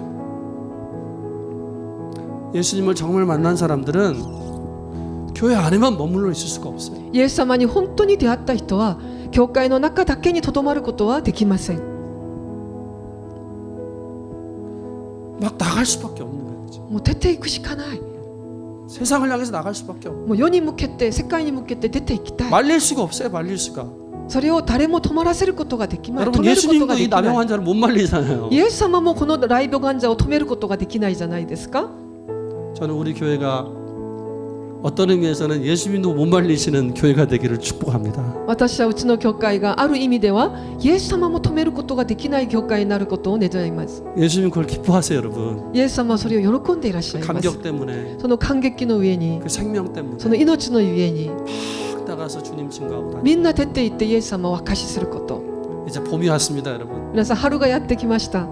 예수님을 정말 만난 사람들은 교회 안에만 머물러 있을 수가 없어요. イエス様に本当に出会った人は教会の中だけにとどまることはできません。 막 나갈 수밖에 없는 거예요. 그죠? もう出ていくしかない。 세상을 향해서 나갈 수밖에 없고 もう世に向けて、世界に向けて出ていきたい。 말릴 수가 없어요. 말릴 수가. それを誰も止まらせることができない。止 여러분 めること 예수님도 がで 이 きな 남용 い。 환자를 못 말리잖아요. イエス様もこのライブ患者を止めることができないじゃないですか。 저는 우리 교회가 어떤 의미에서는 예수님도 못 말리시는 교회가 되기를 축복합니다. 私はうちの教会がある意味ではイエス様も止めることができない教会になることを願います。 예수님 그걸 기뻐하세요, 여러분. イエス様はそれを喜んでいらっしゃ 그 います。 감격 때문에, その感激の上に、 그 생명 때문에 その命のゆえに、 막 나가서 주님 증거하고 다니. みんな出て行ってイエス様を証しすること。 이제 봄이 왔습니다, 여러분. 皆さん、春がやってきました。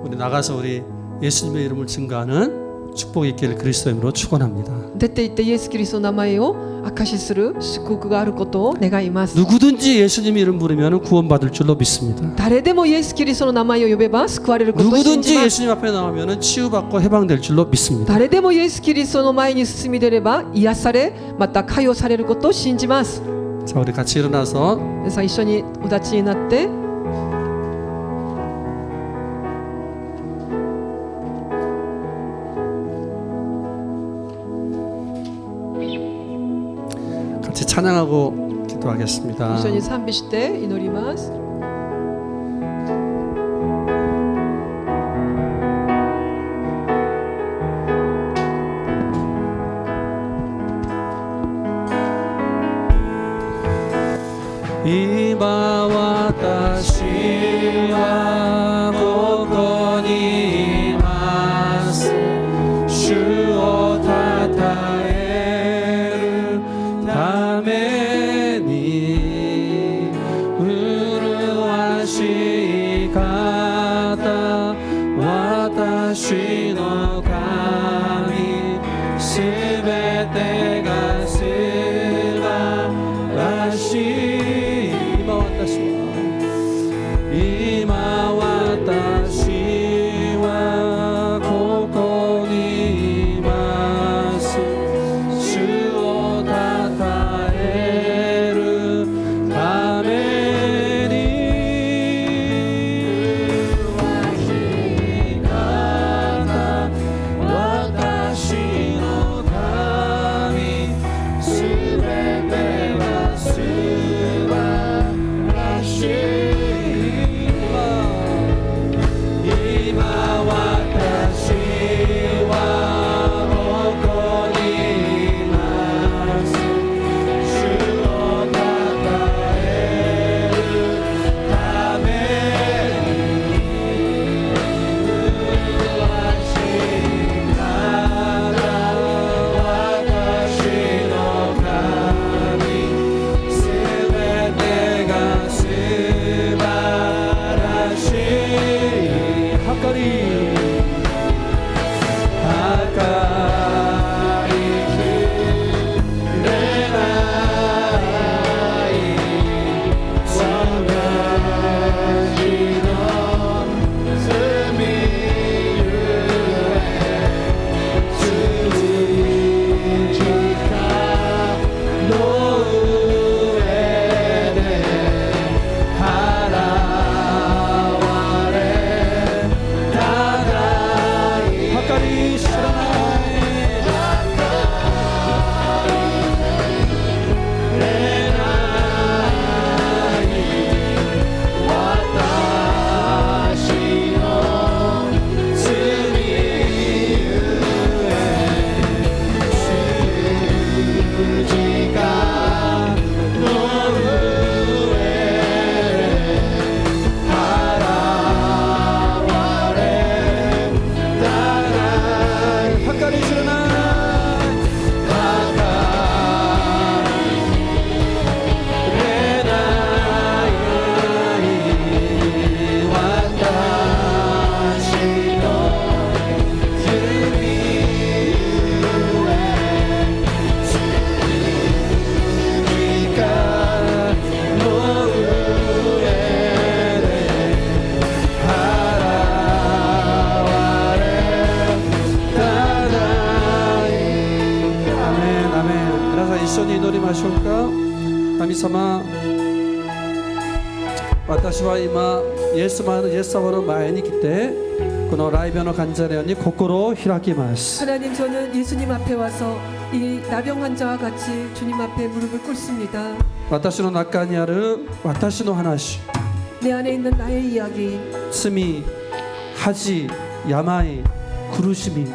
우리 나가서 우리 예수님의 이름을 증거하는 축복이 있기를 그리스도 이름으로 축원합니다. 出て行ってイエス・キリストの名前を証しする祝福があることを願います。 누구든지 예수님 이름 부르면 구원받을 줄로 믿습니다. 誰でもイエス・キリストの名前を呼べば救われることを信じ 누구든지 ます。 예수님 앞에 나오면 치유받고 해방될 줄로 믿습니다. 誰でもイエス・キリストの前に進み出れば癒され、また解放されることを信じます。 자, 우리 같이 일어나서 皆さん、一緒にお立ちになって、 같이 찬양하고 기도하겠습니다. 一緒に賛美して祈ります。 今私はここにいます主をたたえるために麗しい方私の神すべてが素晴らしい今私はここにいます主をたたえるために様、私は今イエス様の前に来てこの大病の患者のように心を開きます。 하나님, 저는 예수님 앞에 와서 이 나병 환자와 같이 주님 앞에 무릎을 꿇습니다. 私の中にある私の話、 내 안에 있는 나의 이야기, 罪、恥、病、苦しみ、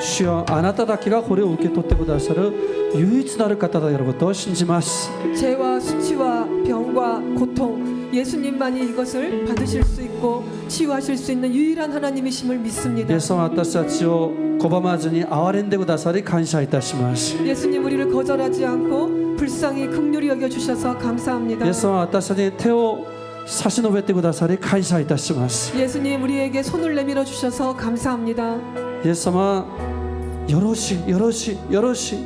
主よあなただけがこれを受け取ってくださる唯一なる方であることを信じます。 죄와 수치와 병과 고통, 예수님만이 이것을 받으실 수 있고 치유하실 수 있는 유일한 하나님이심을 イ 믿습니다. エス様は私たちを拒まずに憐れんでくださり感謝いたします。 예수님, 우리를 거절하지 않고 불쌍히 긍휼히 여겨 주셔서 감사합니다. イエス様は私たちに手を差し伸べてくださり感謝いたします。 예수님, 우리에게 손을 내밀어 주셔서 감사합니다. イエス様、よろしいよろしいよろしい、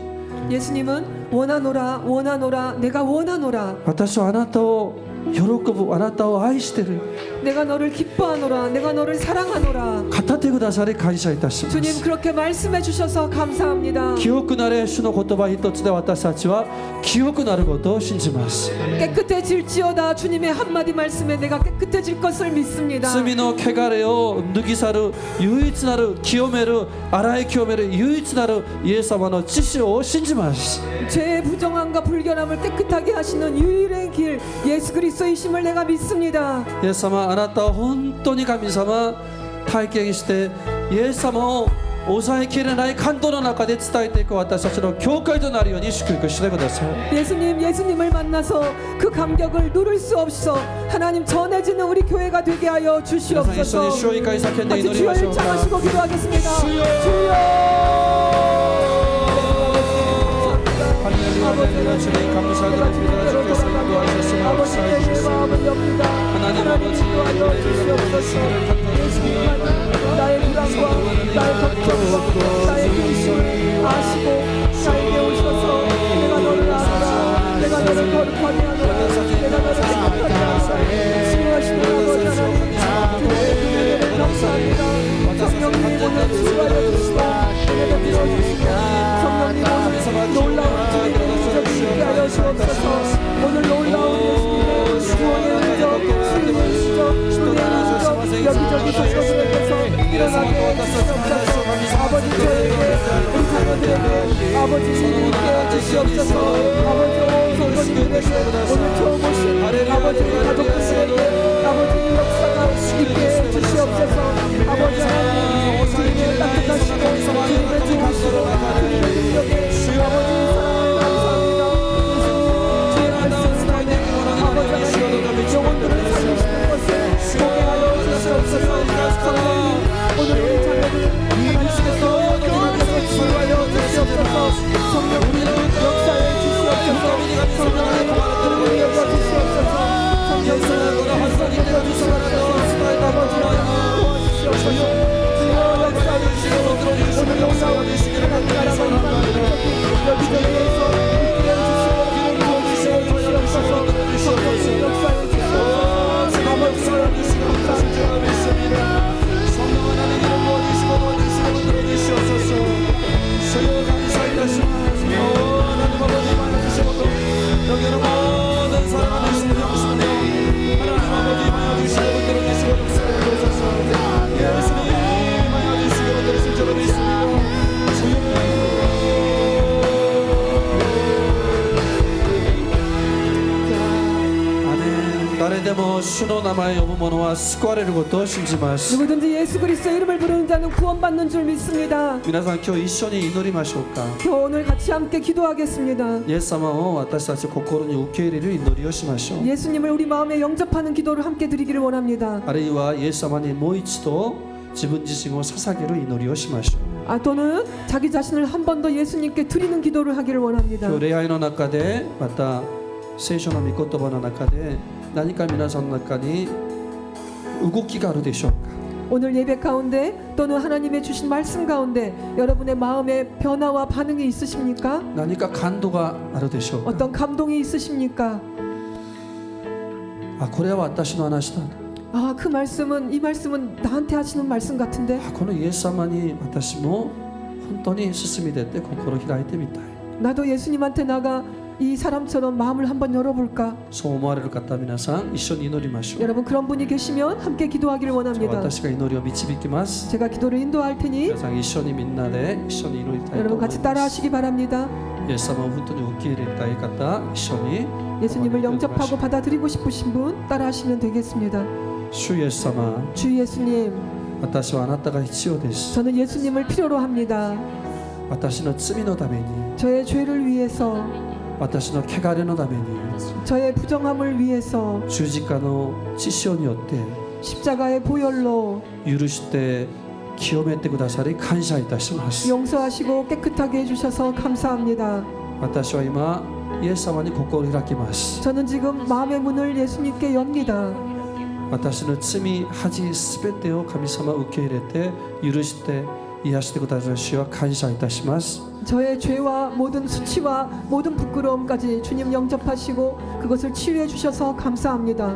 예수님은 원하노라 원하노라 내가 원하노라, 私はあなたを喜ぶ、あなたを愛している、 내가 너를 기뻐하노라, 내가 너를 사랑하노라. 語ってくださり感謝いたしま 주님, す。 그렇게 말씀해 주셔서 감사합니다. 清くなれ、主の言葉一つで私たちは清くなることを信じます。 깨끗해질지어다. 주님의 한마디 말씀에 내가 깨끗해질 것을 믿습니다. 罪の汚れを脱ぎ去る唯一なる清める、洗い清める唯一なるイエス様の知識を信じます。 죄의 부정함과 불결함을 깨끗하게 하시는 유일의 길 예수 그리스도이심을 내가 믿습니다. イエス様、あなたは本当に神様体験してイエス様を抑えきれない感動の中で伝えていく私たちの教会となるように祝福してください。 예수님을 만나서 그 감격을 누를 수 없어 하나님 전해지는 우리 교회가 되게 하여 皆さん一緒 주시옵소서. に主を一回叫んで 같이 祈りましょ 주여를 うか。 찬하시고 기도하겠습니다. 주여. 할렐루야, 할렐루야. 주님 감사드립니다. 주께서 인도하셨으며 아버지의 역사해주셨습니다. 마음을 엽니다. 하나님 아버지, 인도하여 주시옵소서. 예수님만 나의 불안과 나의 걱정과 나의 근심을 아시고 나에게 오셔서 내가 너를 알아라, 내가 너를 거룩하게 하노라, 내가 너를 생각하게 하노라. 신뢰하시는 아버지 하나님, 주님의 은혜를 감사합니다. 성령님 오늘 치유하여 주시고 내가 밀어주시고 성령님 오늘 놀라운 주님의 기적이 있게 하여 주옵소서. 오늘 놀라운 예수님의 구원의 흔적, 치유의 흔적, 은혜의 흔적 여기저기 저곳에서 일어나게 해주시옵소서. 아버지, 저에게 우리 자녀들에게 아버지 있게 해주시옵소서. 아버지 성도님들에게 오늘 처음 오신 아버지 가족들에게 아버지 역사가 있게 해주시옵소서. 아버지 하나님, 주님의 따뜻하시고 주님의 좋으시고 주님의 능력에 아버지 사랑을 감사합니다. 주의 말씀을 아버지 하나님 영혼들을 살리시는 것을 보게 하여 주시옵소서. 성령님, 오늘 우리 자녀들 하나님께서 우리에게 치유하여 주시옵소서. 성령님 역사해 주시옵소서. 성령님 우리를 여겨 주시옵소서. 성령님 하나님 여겨 주시옵소서. 아버지 하나님 도와주시옵소서. 주여 역사해 주시고 오늘 놀라운 하나님 나라만 여기저기에서 있게 해주시고 도와주시옵소서. 성령님 역사해 주시옵소서. 아버지 하나님 감사합니다. 성령 하나님 이름 부어주시고 도와주시고 들어주시옵소서. 주여 감사합니다. 하나님 아버지 많아주시고 여기는 모든 사랑하시는 영신이여 하나님 아버지 많아주시고 들어주시고 역사해주소서. 예수님 많아주시고 들으신 줄로 믿습니다. 아멘. 誰でも主の名前を呼ぶ者は救われることを信じます。 누구든지 예수 그리스도 이름을 부르는 자는 구원받는 줄 믿습니다. 皆さん今日一緒に祈りましょうか。 오늘 같이 함께 기도하겠습니다. イエス様を私たち心に受け入れる祈りをしましょう。 예수님을 우리 마음에 영접하는 기도를 함께 드리기를 원합니다. あるいはイエス様にもう一度自分自身を捧げる祈りをしましょう。 또는 자기 자신을 한 번 더 예수님께 드리는 기도를 하기를 원합니다. 今日礼拝の中でまた聖書の御言葉の中で何か皆さんの中に動きがあるでしょうか。 오늘 예배 가운데 또는 하나님의 주신 말씀 가운데 여러분의 마음에 변화와 반응이 있으십니까? 何か感動があるでしょうか。 어떤 감동이 있으십니까? あ、これは私の話だ。 그 말씀은 이 말씀은 나한테 하시는 말씀 같은데 このイエス様に私も本当に進み出て心を開いてみたい。 나도 예수님한테 나가 이 사람처럼 마음을 한번 열어볼까? そう思われる方皆さん一緒に祈りましょう。 여러분 그런 분이 계시면 함께 기도하기를 원합니다. 私が祈りを導きます。 제가 기도를 인도할 테니 皆さん一緒にみんなで一緒に祈りたいと 여러분 思い 같이 ます。 따라하시기 바랍니다. イエス様を本当に受け入れたい方、一緒に 예수님을 영접하고 받아들이고 싶으신 분 따라하시면 되겠습니다. 主イエス様、 주 예수님, 私はあなたが必要です。 저는 예수님을 필요로 합니다. 私の罪のために、 저의 죄를 위해서, 私の汚れのために、 저의 부정함을 위해서 十字架の血潮によって 십자가의 보혈로 許して清めてくださり感謝いたします。 용서하시고 깨끗하게 해주셔서 감사합니다. 私は今イエス様に心を開きます。 저는 지금 마음의 문을 예수님께 엽니다. 私の罪恥すべてを神様受け入れて許して癒してくださる主は感謝いたします。 저의 죄와 모든 수치와 모든 부끄러움까지 주님 영접하시고 그것을 치유해 주셔서 감사합니다.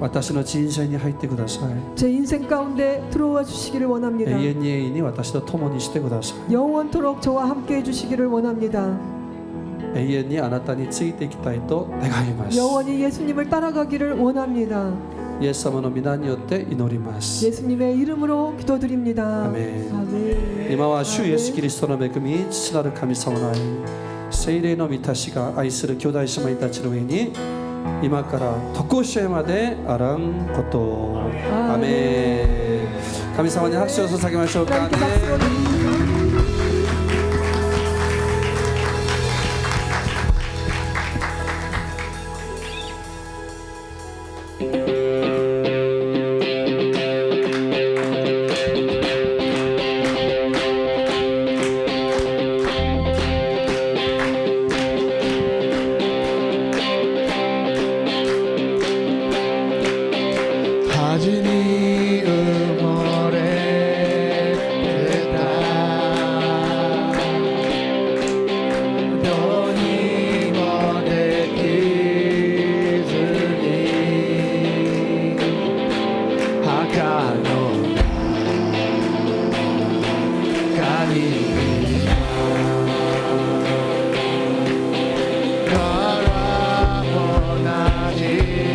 私の人生に入ってください。 제 인생 가운데 들어와 주시기를 원합니다. 永遠に永遠に私と共にしてください。 영원토록 저와 함께 해주시기를 원합니다. 永遠にあなたについていきたいと願います。 영원히 예수님을 따라가기를 원합니다. イエス様の皆によって祈ります。 예수님의 이름으로 기도드립니다. 아멘. 아멘. 今は主イエスキリストの恵み、父なる神様の愛、聖霊の満たしが愛する兄弟姉妹たちの上に今から常しえまであらんことを。アメン。神様に拍手を捧げましょうか。 함께 박수로恥に埋もれてたどうにもできずに墓の中に空もな人生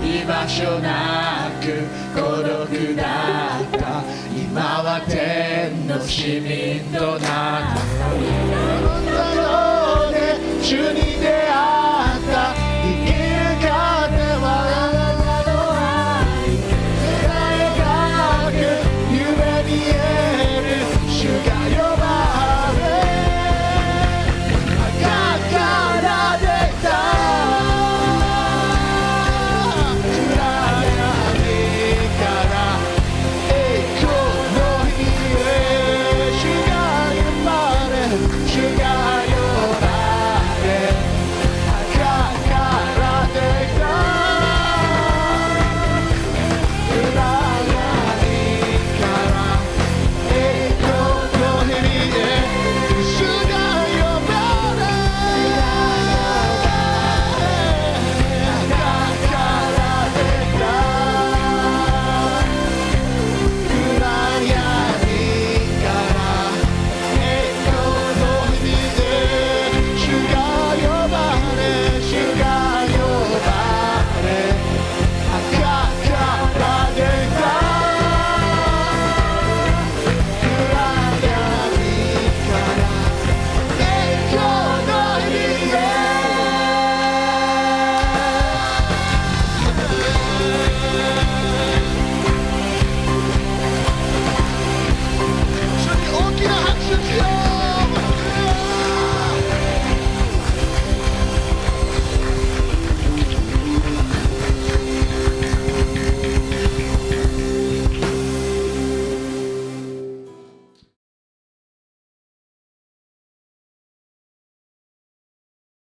居場所なく孤独だった今は天の市民となったあなたので主に出